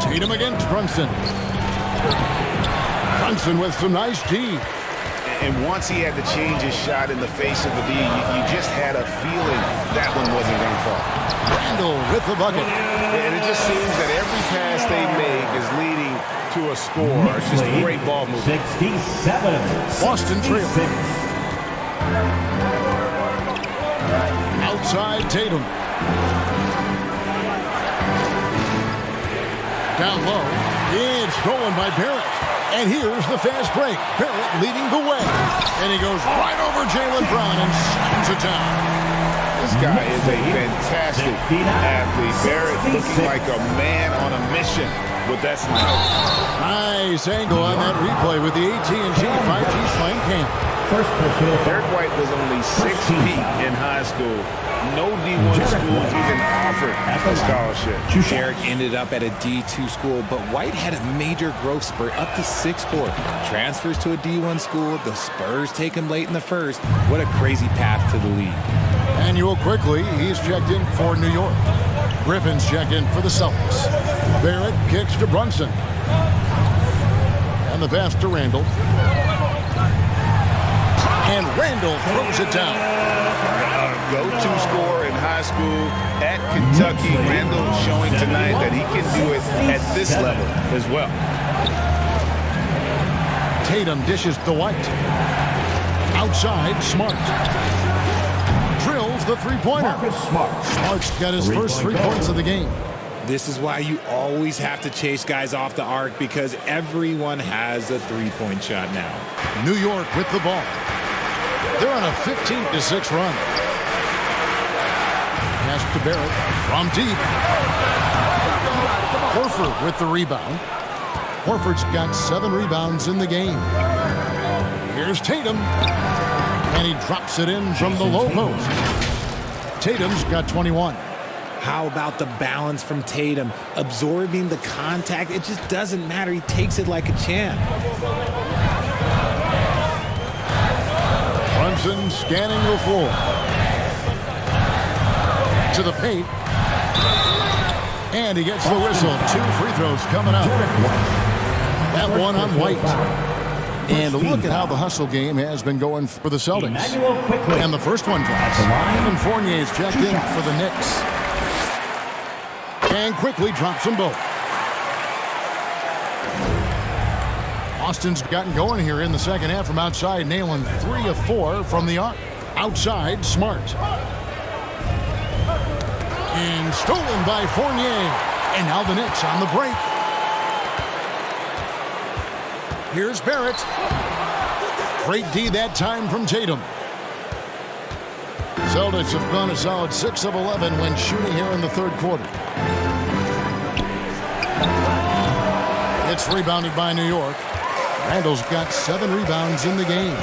Tatum against Brunson. Brunson with some nice D. And once he had to change his shot in the face of the D, you just had a feeling that one wasn't going to fall. Randall with the bucket. And it just seems that every pass they make is leading to a score. It's just a great ball movement. 67. Boston trail. Outside Tatum. Down low. It's stolen by Barrett. And here's the fast break. Barrett leading the way. And he goes right over Jaylen Brown and slams it down. This guy is a fantastic athlete. Barrett looking like a man on a mission with that smile. Nice angle on that replay with the AT&T 5G Slang Cam. Derek White was only 6 feet in high school. No D1 schools even offered a scholarship. Derek ended up at a D2 school, but White had a major growth spurt up to 6'4". Transfers to a D1 school. The Spurs take him late in the first. What a crazy path to the league. Manuel quickly, he's checked in for New York. Griffin's checked in for the Celtics. Barrett kicks to Brunson. And the pass to Randall. And Randall throws it down. Go-to scorer in high school at Kentucky. Randall showing tonight that he can do it at this level as well. Tatum dishes to White. Outside, Smart. Drills the three-pointer. Smart's got his first 3 points of the game. This is why you always have to chase guys off the arc, because everyone has a three-point shot now. New York with the ball. They're on a 15-6 run. Pass to Barrett from deep. Horford with the rebound. Horford's got 7 rebounds in the game. Here's Tatum. And he drops it in from the low post. Tatum's got 21. How about the balance from Tatum? Absorbing the contact. It just doesn't matter. He takes it like a champ. Brunson scanning the floor. To the paint. And he gets the whistle. 2 free throws coming up. That one on White. And look at how the hustle game has been going for the Celtics. And the first one drops. And Fournier's checked in for the Knicks. And quickly drops them both. Austin's gotten going here in the second half from outside, nailing 3 of 4 from the arc. Outside, Smart. And stolen by Fournier. And now the Knicks on the break. Here's Barrett. Great D that time from Tatum. Celtics have gone a solid 6 of 11 when shooting here in the third quarter. It's rebounded by New York. Randall's got 7 rebounds in the game.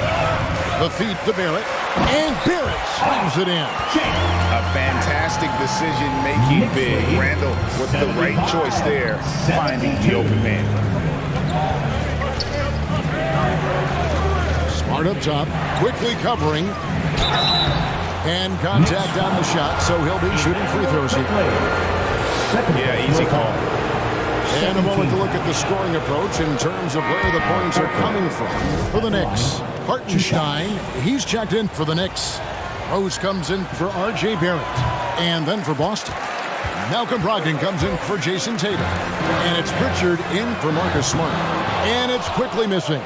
The feed to Barrett. And Barrett slams it in. A fantastic decision making big. Randall with the right choice there, finding the open man. Smart up top, quickly covering. And contact on the shot, so he'll be shooting free throws here. Yeah, easy call. And a moment to look at the scoring approach in terms of where the points are coming from. For the Knicks, Hartenstein, he's checked in for the Knicks. Rose comes in for R.J. Barrett. And then for Boston, Malcolm Brogdon comes in for Jason Tatum. And it's Pritchard in for Marcus Smart. And it's quickly missing.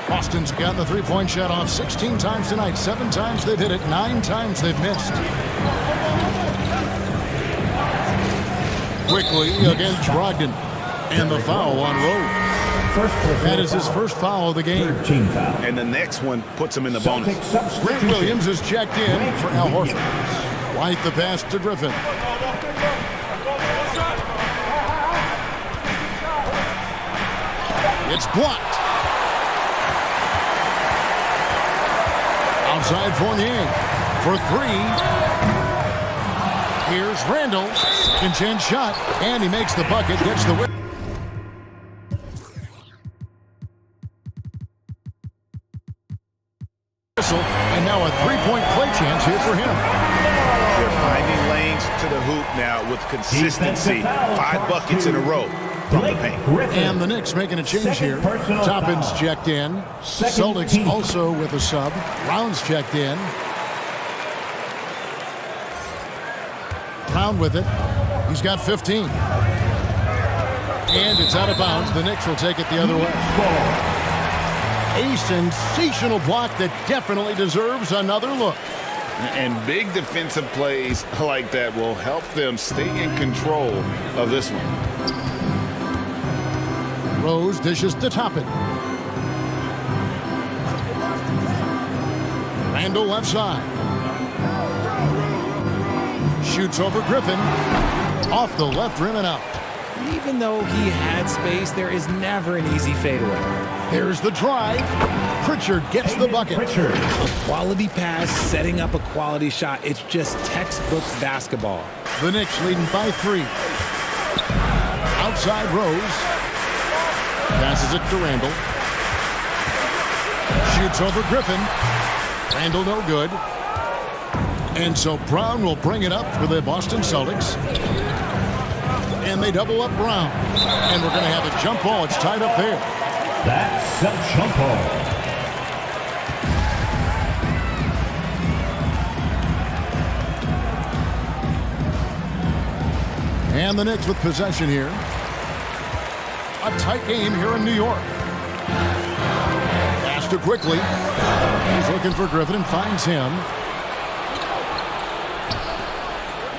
Boston's gotten the three-point shot off 16 times tonight. 7 times they've hit it, 9 times they've missed. Quickly against Brogdon. And the foul on Rose. That is his first foul of the game. And the next one puts him in the bonus. Grant Williams is checked in for Al Horford. White the pass to Griffin. It's blocked. Outside Fournier for 3. Here's Randall. Second chance shot. And he makes the bucket. Gets the win. And now a 3-point play chance here for him. They're finding lanes to the hoop now with consistency. 5 buckets in a row from the paint. And the Knicks making a change here. Toppin's checked in. Celtics also with a sub. Brown's checked in. Brown with it. He's got 15. And it's out of bounds. The Knicks will take it the other way. A sensational block that definitely deserves another look. And big defensive plays like that will help them stay in control of this one. Rose dishes to Toppin. Randall left side. Shoots over Griffin. Off the left rim and out. Even though he had space, there is never an easy fadeaway. Here's the drive. Pritchard gets the bucket. A quality pass, setting up a quality shot. It's just textbook basketball. The Knicks leading by 3. Outside Rose. Passes it to Randall. Shoots over Griffin. Randall no good. And so Brown will bring it up for the Boston Celtics. And they double up Brown. And we're going to have a jump ball. It's tied up there. That's a jump ball. And the Knicks with possession here. A tight game here in New York. Pass to quickly. He's looking for Griffin and finds him.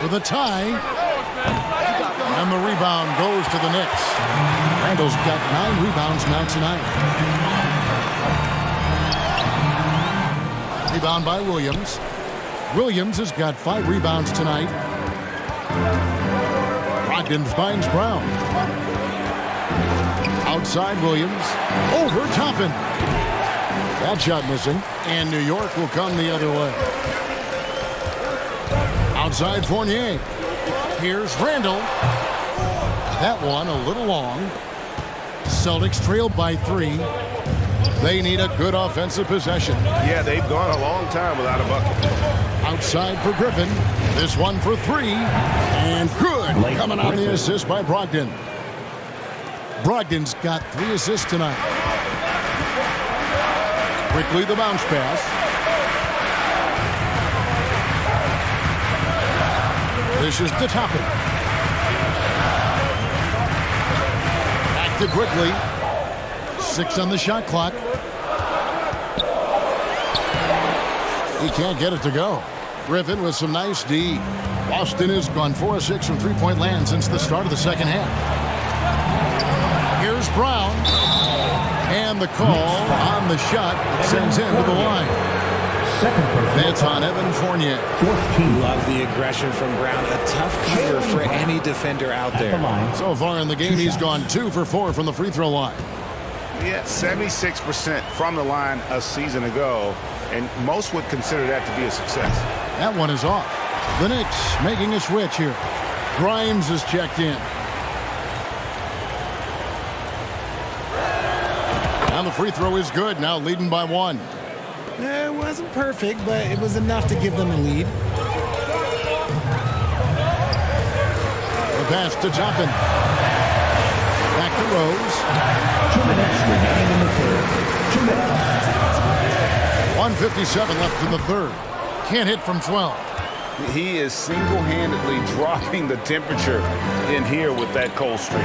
For the tie. And the rebound goes to the Knicks. Randall's got 9 rebounds now tonight. Rebound by Williams. Williams has got 5 rebounds tonight. Brogdon finds Brown. Outside Williams. Over Toppin. That shot missing. And New York will come the other way. Outside Fournier. Here's Randall. That one a little long. Celtics trailed by 3. They need a good offensive possession. Yeah, they've gone a long time without a bucket. Outside for Griffin. This one for 3. And good. Coming on the assist by Brogdon. Brogdon's got 3 assists tonight. Quickly the bounce pass. This is to Toppin. Back to quickly. 6 on the shot clock. He can't get it to go. Griffin with some nice D. Boston has gone 4 of 6 from three-point land since the start of the second half. Here's Brown. And the call on the shot sends him to the line. That's on Evan Fournier. Love the aggression from Brown. A tough cover for any defender out there. So far in the game, he's gone 2 for 4 from the free throw line. Yeah, 76% from the line a season ago, and most would consider that to be a success. That one is off. The Knicks making a switch here. Grimes is checked in. And the free throw is good, now leading by 1. It wasn't perfect, but it was enough to give them the lead. The pass to Toppin. Back to Rose. 2 minutes remaining in the third. 2 minutes. 1:57 left in the third. Can't hit from 12. He is single-handedly dropping the temperature in here with that cold streak.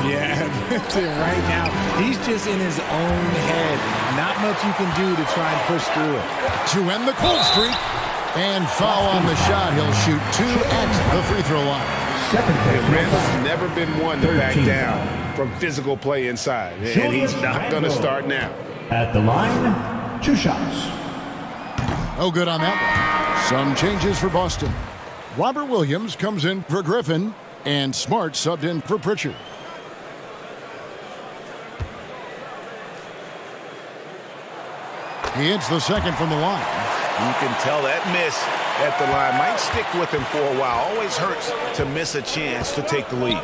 Yeah, right now, he's just in his own head. Not much you can do to try and push through it. To end the cold streak. And foul on the shot. He'll shoot 2 at the free throw line. Randall's never been one to back down from physical play inside. And he's not going to start now. At the line, 2 shots. No good on that one. Some changes for Boston. Robert Williams comes in for Griffin, and Smart subbed in for Pritchard. He hits the second from the line. You can tell that miss at the line might stick with him for a while. Always hurts to miss a chance to take the lead.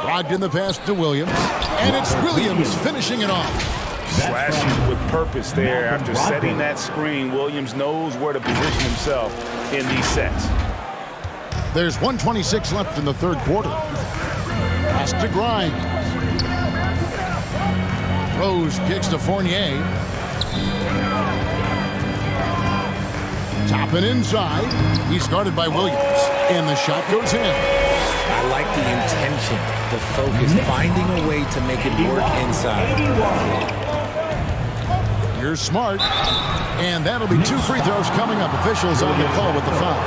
Brogdon the pass to Williams, and it's Williams finishing it off. Slashing with purpose there after setting that screen. Williams knows where to position himself in these sets. There's 1:26 left in the third quarter. Pass to Grimes. Rose kicks to Fournier. Toppin inside. He's guarded by Williams, and the shot goes in. I like the intention, the focus, finding a way to make it work inside. Here's Smart, and that'll be 2 free throws coming up. Officials on the call with the foul.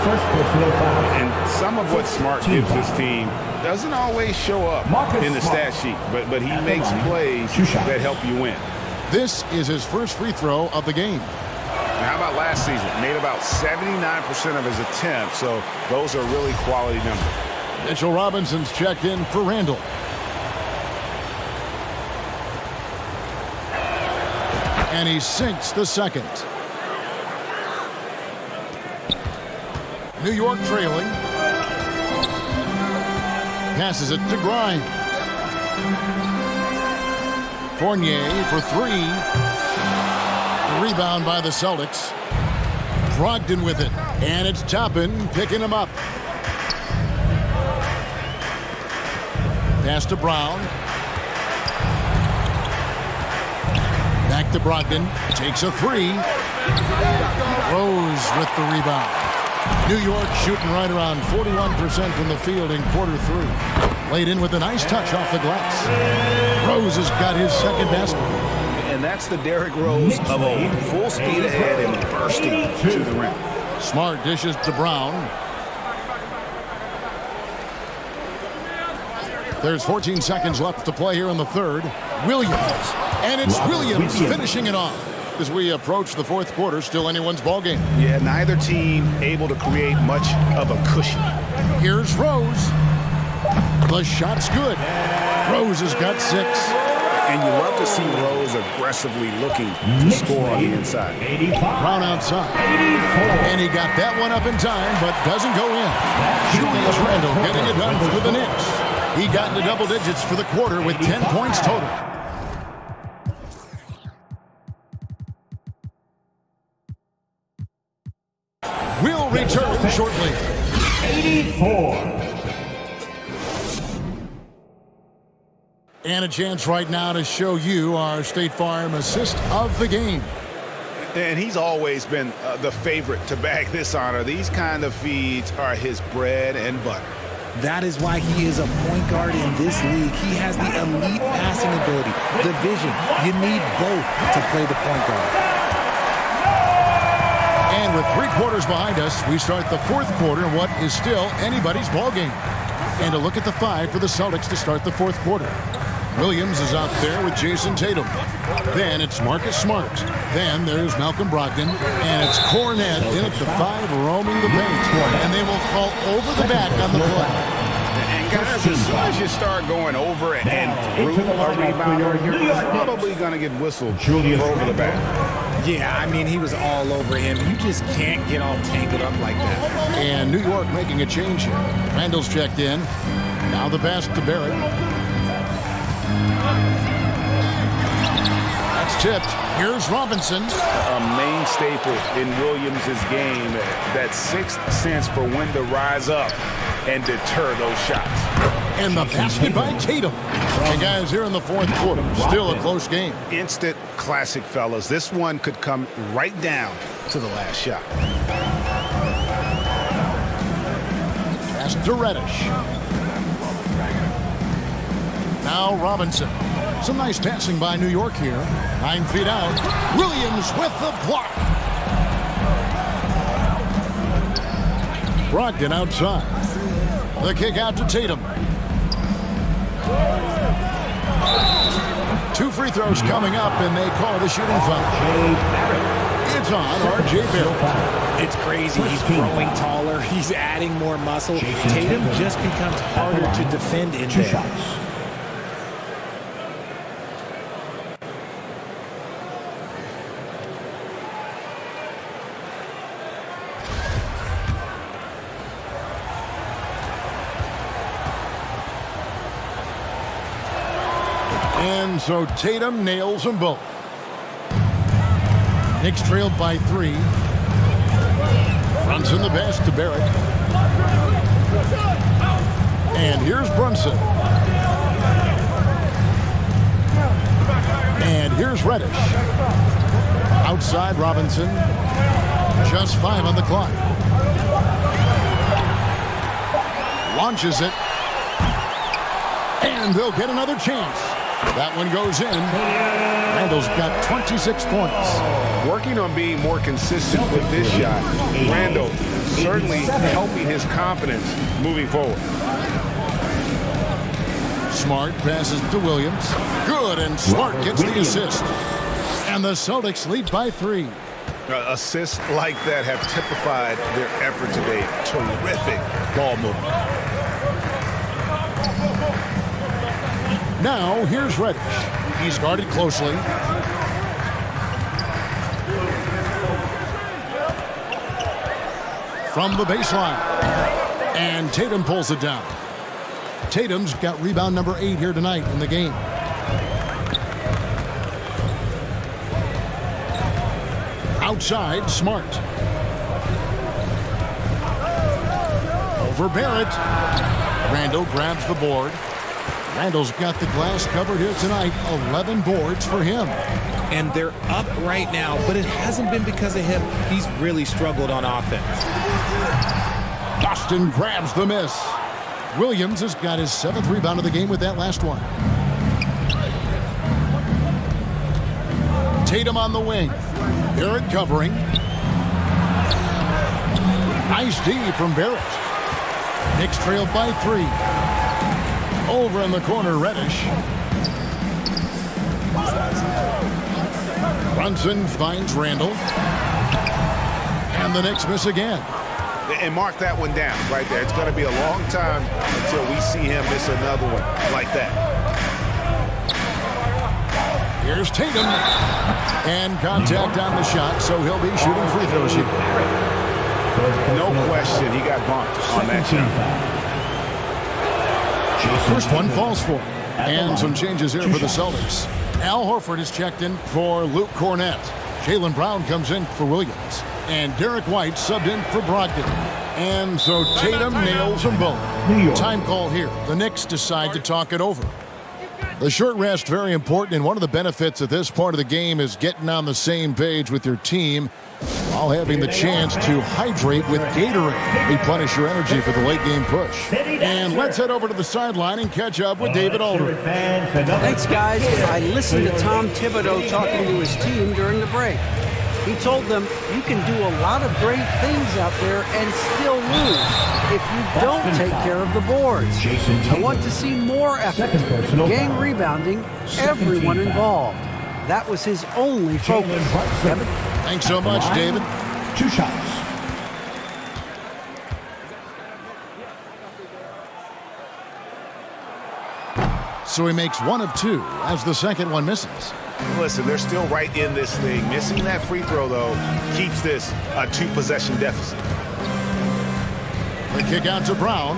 First personal foul. And some of what Smart gives this team doesn't always show up in the stat sheet, but he makes plays that help you win. This is his first free throw of the game. And how about last season? Made about 79% of his attempts, so those are really quality numbers. Mitchell Robinson's checked in for Randall. And he sinks the second. New York trailing. Passes it to Grimes. Fournier for 3. The rebound by the Celtics. Brogdon with it. And it's Toppin picking him up. Pass to Brown. Back to Brogdon. Takes a 3. Rose with the rebound. New York shooting right around 41% from the field in quarter 3. Laid in with a nice touch off the glass. Rose has got his second basket. And that's the Derrick Rose of old. Full speed ahead and bursting to the rim. Smart dishes to Brown. There's 14 seconds left to play here in the third. Williams. And it's Williams finishing it off. As we approach the fourth quarter, still anyone's ballgame. Yeah, neither team able to create much of a cushion. Here's Rose. The shot's good. Rose has got 6. And you love to see Rose aggressively looking to score on the inside. Brown outside. And he got that one up in time, but doesn't go in. Julius Randle getting it done for the Knicks. He got into double digits for the quarter with 10 points total. We'll return shortly. 84. And a chance right now to show you our State Farm assist of the game. And he's always been the favorite to bag this honor. These kind of feeds are his bread and butter. That is why he is a point guard in this league. He has the elite passing ability, the vision. You need both to play the point guard. And with 3 quarters behind us, we start the fourth quarter in what is still anybody's ballgame. And a look at the 5 for the Celtics to start the fourth quarter. Williams is out there with Jason Tatum. Then it's Marcus Smart. Then there's Malcolm Brogdon. And it's Cornette in at the 5 roaming the paint. And they will call over the back on the play. And guys, as soon as you start going over and through a rebounder, you're probably going to get whistled for over the back. Yeah, I mean, he was all over him. You just can't get all tangled up like that. And New York making a change here. Randall's checked in. Now the pass to Barrett. That's tipped. Here's Robinson. A main staple in Williams' game, that sixth sense for when to rise up and deter those shots. And the basket by Tatum. And guys, here in the fourth quarter, still a close game. Instant classic, fellas. This one could come right down to the last shot. Pass to Reddish. Now Robinson. Some nice passing by New York here. 9 feet out. Williams with the block. Brogdon outside. The kick out to Tatum. 2 free throws coming up, and they call the shooting foul. It's on R.J. Barrett. It's crazy. He's growing taller. He's adding more muscle. Tatum just becomes harder to defend in there. And so Tatum nails them both. Knicks trailed by 3. Brunson the pass to Barrett. And here's Brunson. And here's Reddish. Outside Robinson. Just 5 on the clock. Launches it. And they'll get another chance. That one goes in. Randall's got 26 points. Working on being more consistent with this shot. Randall certainly helping his confidence moving forward. Smart passes to Williams. Good, and Smart gets the assist. And the Celtics lead by 3. Assists like that have typified their effort today. Terrific ball movement. Now, here's Reddish. He's guarded closely. From the baseline. And Tatum pulls it down. Tatum's got rebound number 8 here tonight in the game. Outside, Smart. Over Barrett. Randall grabs the board. Randall's got the glass covered here tonight. 11 boards for him. and they're up right now, but it hasn't been because of him. He's really struggled on offense. Boston grabs the miss. Williams has got his 7th rebound of the game with that last one. Tatum on the wing. Barrett covering. Nice D from Barrett. Knicks trailed by 3. Over in the corner, Reddish. Brunson finds Randall. And the Knicks miss again. And mark that one down right there. It's going to be a long time until we see him miss another one like that. Here's Tatum. And contact on the shot, so he'll be shooting free throws here. No question, he got bumped on that shot. First one falls for him. And some changes here for the Celtics. Al Horford is checked in for Luke Cornett. Jaylen Brown comes in for Williams. And Derek White subbed in for Brogdon. And so Tatum nails them both. Time call here. The Knicks decide to talk it over. The short rest, very important, and one of the benefits of this part of the game is getting on the same page with your team while having the chance to hydrate with Gatorade. Replenish your energy for the late game push. And let's head over to the sideline and catch up with David Aldridge. Thanks, guys. I listened to Tom Thibodeau talking to his team during the break. He told them, you can do a lot of great things out there and still lose if you don't take care of the boards. I want to see more effort, gang rebounding, everyone involved. That was his only focus. Kevin? Thanks so much, David. 2 shots. So he makes 1 of 2 as the second one misses. Listen, they're still right in this thing. Missing that free throw, though, keeps this a 2-possession deficit. The kick out to Brown.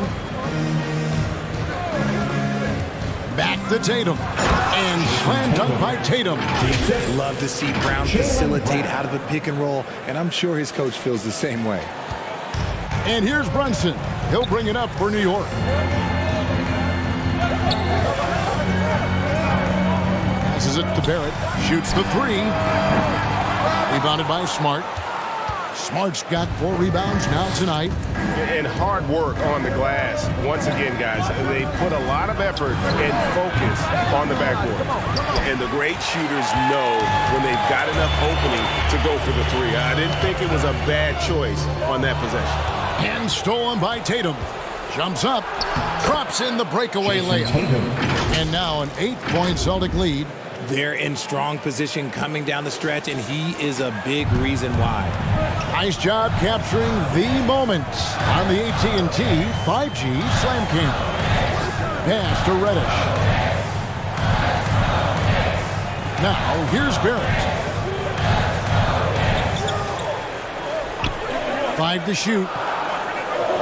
Back to Tatum. And slam dunk by Tatum. Love to see Brown facilitate out of a pick and roll, and I'm sure his coach feels the same way. And here's Brunson. He'll bring it up for New York. Passes it to Barrett. Shoots the 3. Rebounded by Smart. Smart's got 4 rebounds now tonight. And hard work on the glass. Once again, guys, they put a lot of effort and focus on the backboard. And the great shooters know when they've got enough opening to go for the 3. I didn't think it was a bad choice on that possession. And stolen by Tatum. Jumps up. Drops in the breakaway layup. And now an 8-point Celtic lead. They're in strong position coming down the stretch, and he is a big reason why. Nice job capturing the moment on the AT&T 5G Slam Cam. Pass to Reddish. Now, here's Barrett. 5 to shoot.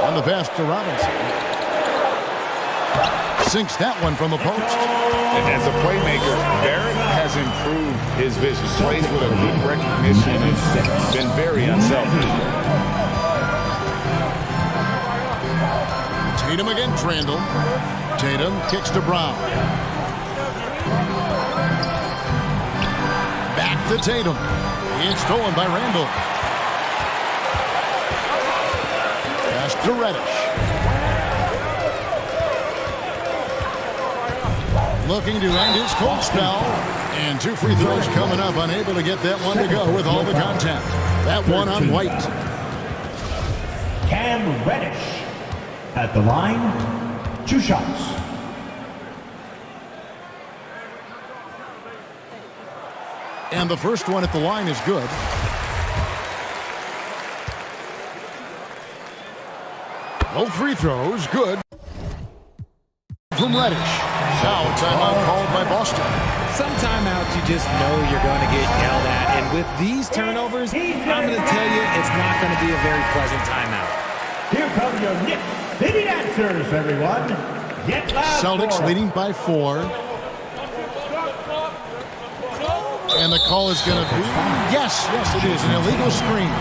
On the pass to Robinson. Sinks that one from the post. As a playmaker, Barrett has improved his vision. Plays with a good recognition and been very unselfish. Tatum against Randall. Tatum kicks to Brown. Back to Tatum. It's stolen by Randall. Pass to Reddish. Looking to end his cold spell. And 2 free throws coming up. Unable to get that one to go with all the contact. That one on White. Cam Reddish at the line. 2 shots. And the first one at the line is good. Both free throws, good. From Reddish. Now a timeout called by Boston. Some timeouts you just know you're going to get yelled at. And with these turnovers, I'm going to tell you it's not going to be a very pleasant timeout. Here come your Knicks City Dancers, everyone. Get loud. Celtics leading by 4. And the call is going to be, yes, it is, an illegal screen.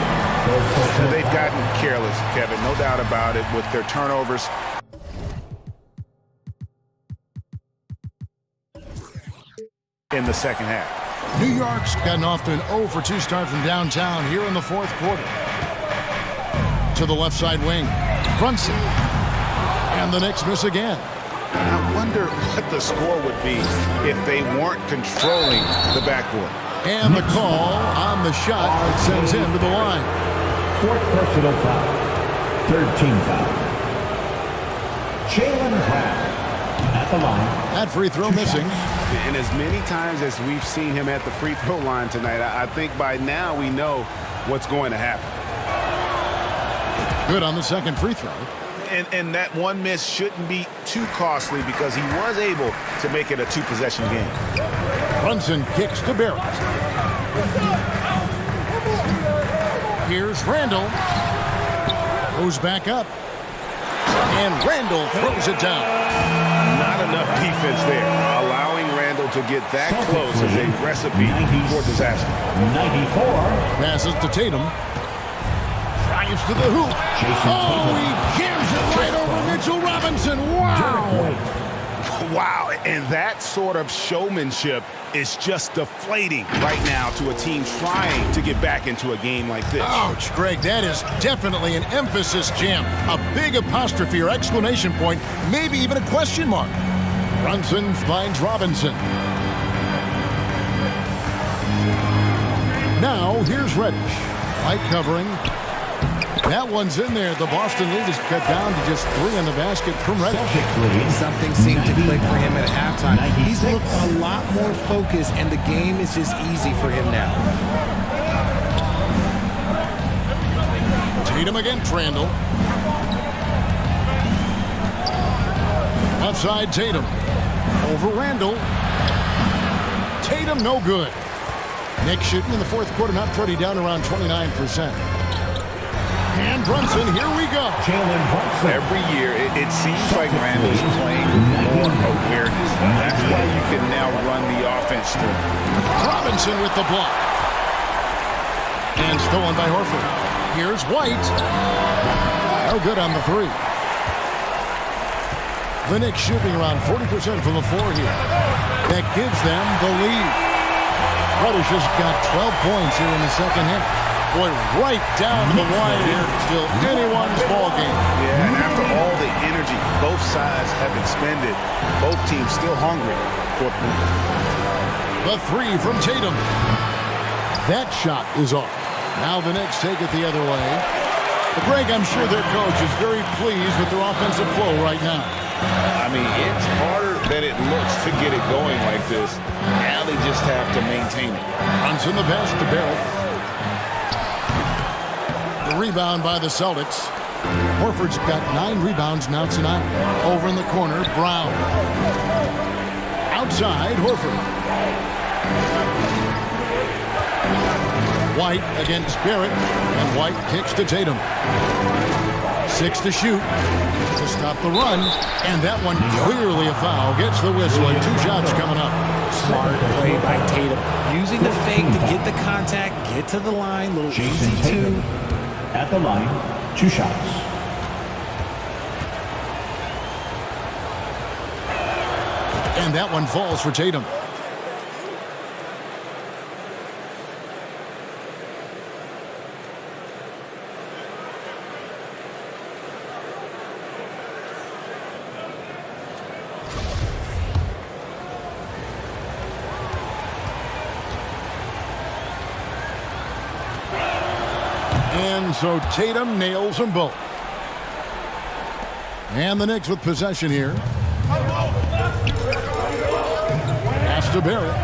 They've gotten careless, Kevin, no doubt about it, with their turnovers. In the second half. New York's gotten off to an 0-for-2 start from downtown here in the fourth quarter. To the left side wing. Brunson. And the Knicks miss again. I wonder what the score would be if they weren't controlling the backboard. And the call on the shot that sends him to the line. Fourth personal foul. Third team foul. Jaylen Brown at the line. That free throw missing. And as many times as we've seen him at the free throw line tonight, I think by now we know what's going to happen. Good on the second free throw. And that one miss shouldn't be too costly because he was able to make it a two-possession game. Brunson kicks to Barrett. Here's Randall. Goes back up. And Randall throws it down. Not enough defense there. Allowing Randall to get that close is a recipe for disaster. 94. Passes to Tatum. Drives to the hoop. He jams it right over Mitchell Robinson. Wow. Wow, and that sort of showmanship is just deflating right now to a team trying to get back into a game like this. Ouch, Greg, that is definitely an emphasis jam. A big apostrophe or exclamation point, maybe even a question mark. Brunson finds Robinson. Now, here's Reddish. Light covering. That one's in there. The Boston lead is cut down to just 3 in the basket from Reddish. Something seemed to click for him at halftime. He's looked a lot more focused, and the game is just easy for him now. Tatum against Randall. Left side, Tatum. Over Randall. Tatum, no good. Knicks shooting in the fourth quarter, not pretty, down around 29%. And Brunson, here we go. Every year, it seems like Randall's playing with more awareness. That's why you can now run the offense through. Robinson with the block. And stolen by Horford. Here's White. No good on the three. The Knicks shooting around 40% from the floor here. That gives them the lead. Reddish has got 12 points here in the second half. Boy, right down the wire here. Still anyone's ball game. Yeah, and after all the energy both sides have expended, both teams still hungry for the win. The three from Tatum. That shot is off. Now the Knicks take it the other way. But Greg, I'm sure their coach is very pleased with their offensive flow right now. I mean, it's harder than it looks to get it going like this. Now they just have to maintain it. Brunson the pass to Barrett. The rebound by the Celtics. Horford's got 9 rebounds now tonight. Over in the corner, Brown. Outside, Horford. White against Barrett, and White kicks to Tatum. 6 to shoot to stop the run, and that one clearly a foul. Gets the whistle, and 2 shots coming up. Smart play by Tatum. Using the fake to get the contact, get to the line, little easy two. At the line, 2 shots. And that one falls for Tatum. And so Tatum nails them both. And the Knicks with possession here. Pass to Barrett.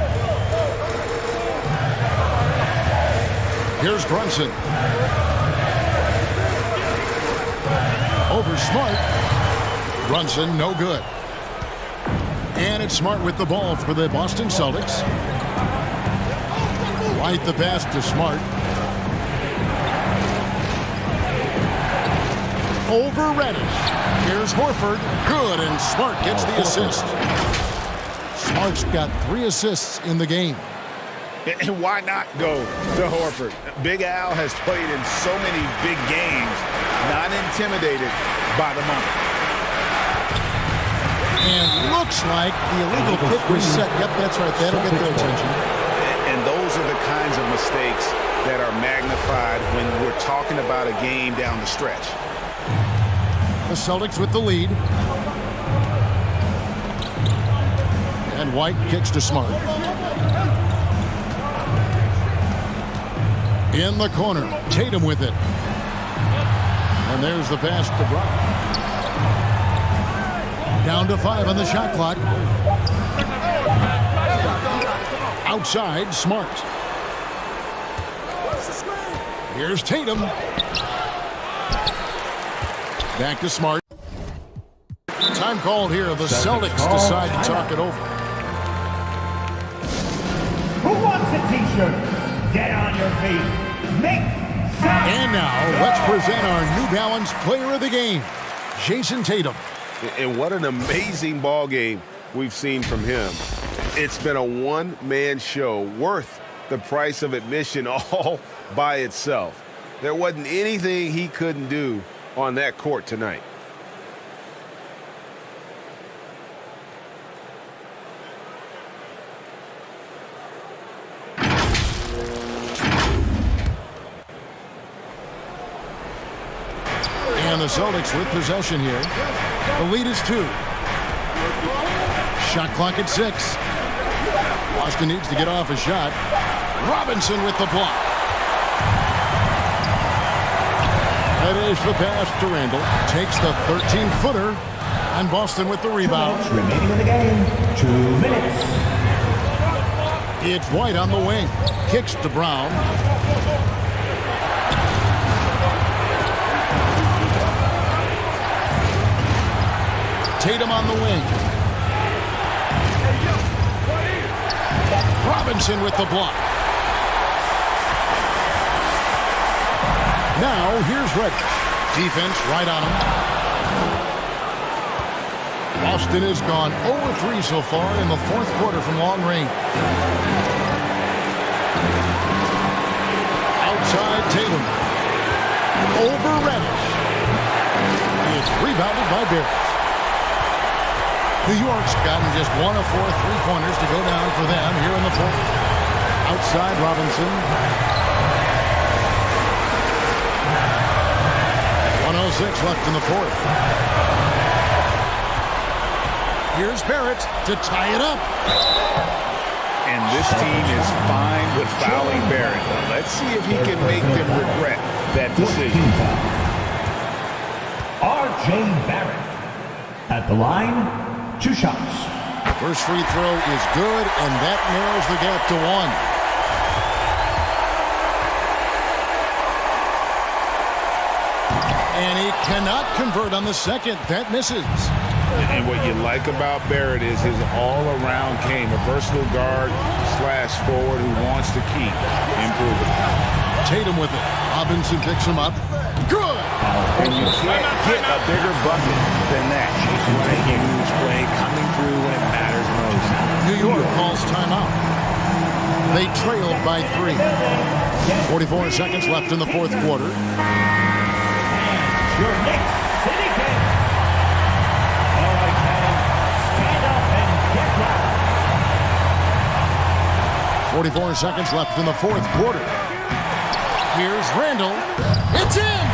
Here's Brunson. Over Smart. Brunson, no good. And it's Smart with the ball for the Boston Celtics. White the pass to Smart. Over Reddish. Here's Horford. Good, and Smart gets the assist. Smart's got 3 assists in the game. And why not go to Horford? Big Al has played in so many big games, not intimidated by the moment. And looks like the illegal kick was set. Yep, that's right. That'll get their attention. And those are the kinds of mistakes that are magnified when we're talking about a game down the stretch. The Celtics with the lead. And White kicks to Smart. In the corner, Tatum with it. And there's the pass to Brown. Down to 5 on the shot clock. Outside, Smart. Here's Tatum. Back to Smart. Time called here. The Celtics decide to talk it over. Who wants a t-shirt? Get on your feet. Make some. And now, let's present our New Balance player of the game, Jason Tatum. And what an amazing ball game we've seen from him. It's been a one-man show worth the price of admission all by itself. There wasn't anything he couldn't do on that court tonight. And the Celtics with possession here. The lead is 2. Shot clock at 6. Boston needs to get off a shot. Robinson with the block. That is the pass to Randall. Takes the 13-footer. And Boston with the rebound. 2 minutes remaining in the game. 2 minutes. It's White on the wing. Kicks to Brown. Tatum on the wing. Robinson with the block. Now, here's Reddish. Defense right on him. Boston has gone 0-3 so far in the 4th quarter from long range. Outside Tatum. Over Reddish. It's rebounded by Barrett. New York's gotten just 1 of 4 3-pointers to go down for them here in the 4th. Outside Robinson. 1:06 left in the 4th. Here's Barrett to tie it up. And this team is fine with fouling Barrett. Let's see if he can make them regret that decision. R.J. Barrett at the line. 2 shots. First free throw is good, and that narrows the gap to 1. And he cannot convert on the second. That misses. And what you like about Barrett is his all-around game, a versatile guard / forward who wants to keep improving. Tatum with it. Robinson picks him up. Good! And you can't get a bigger bucket than that. What a huge play coming through when it matters most. New York calls timeout. They trailed by 3. 44 seconds left in the 4th quarter. Your Knicks City King. All right, fans, stand up and get loud. 44 seconds left in the 4th quarter. Here's Randall. It's in!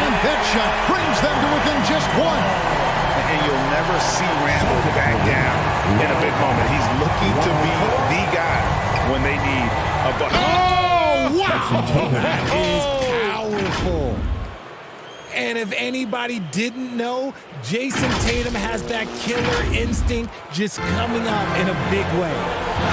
And that shot brings them to within just 1. And you'll never see Randall back down in a big moment. He's looking to be the guy when they need a bucket. Oh, wow! That is powerful. And if anybody didn't know, Jason Tatum has that killer instinct just coming up in a big way.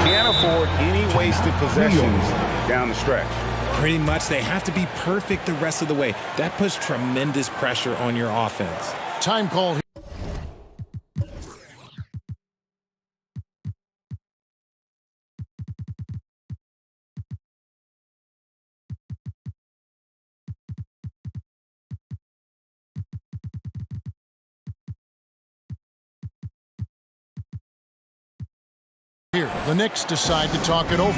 Can't afford any wasted possessions down the stretch. Pretty much, they have to be perfect the rest of the way. That puts tremendous pressure on your offense. Time call. Here, the Knicks decide to talk it over.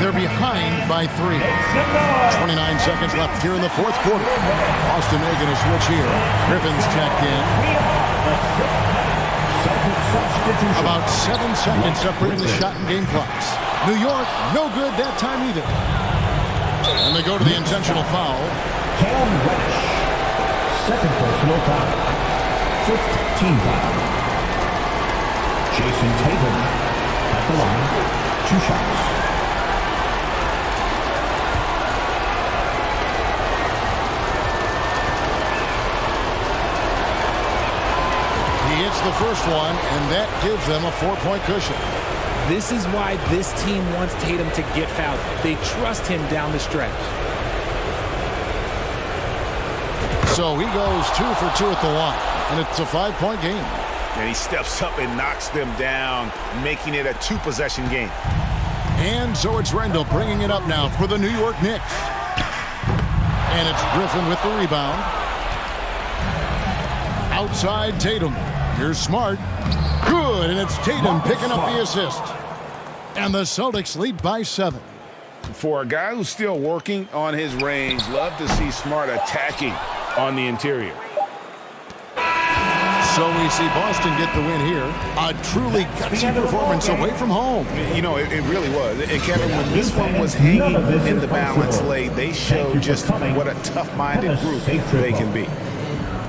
They're behind by 3. 29 seconds left here in the 4th quarter. Boston making a switch here. Griffin's checked in. About 7 seconds separating the shot and game clocks. New York, no good that time either. And they go to the intentional foul. Cam Reddish. Second personal foul. Fifth team foul. Jason Tatum at the line. 2 shots. He hits the first one, and that gives them a 4-point cushion. This is why this team wants Tatum to get fouled. They trust him down the stretch. So he goes 2 for 2 at the line, and it's a 5-point game. And he steps up and knocks them down, making it a 2-possession game. And so it's Randall bringing it up now for the New York Knicks. And it's Griffin with the rebound. Outside Tatum. Here's Smart. Good, and it's Tatum picking up the assist. And the Celtics lead by 7. For a guy who's still working on his range, love to see Smart attacking on the interior. So we see Boston get the win here. A truly gutsy performance away from home. You know, it really was. And Kevin, when this one was hanging in the balance late, they showed just what a tough-minded group they can be.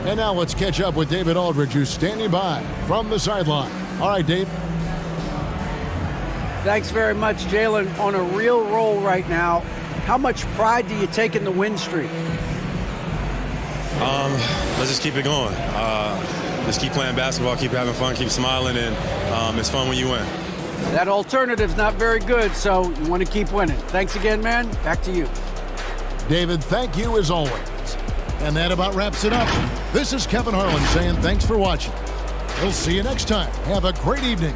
And now let's catch up with David Aldridge, who's standing by from the sideline. All right, Dave. Thanks very much, Jalen. On a real roll right now. How much pride do you take in the win streak? Let's just keep it going. Just keep playing basketball, keep having fun, keep smiling, and it's fun when you win. That alternative's not very good, so you want to keep winning. Thanks again, man. Back to you. David, thank you as always. And that about wraps it up. This is Kevin Harlan saying thanks for watching. We'll see you next time. Have a great evening.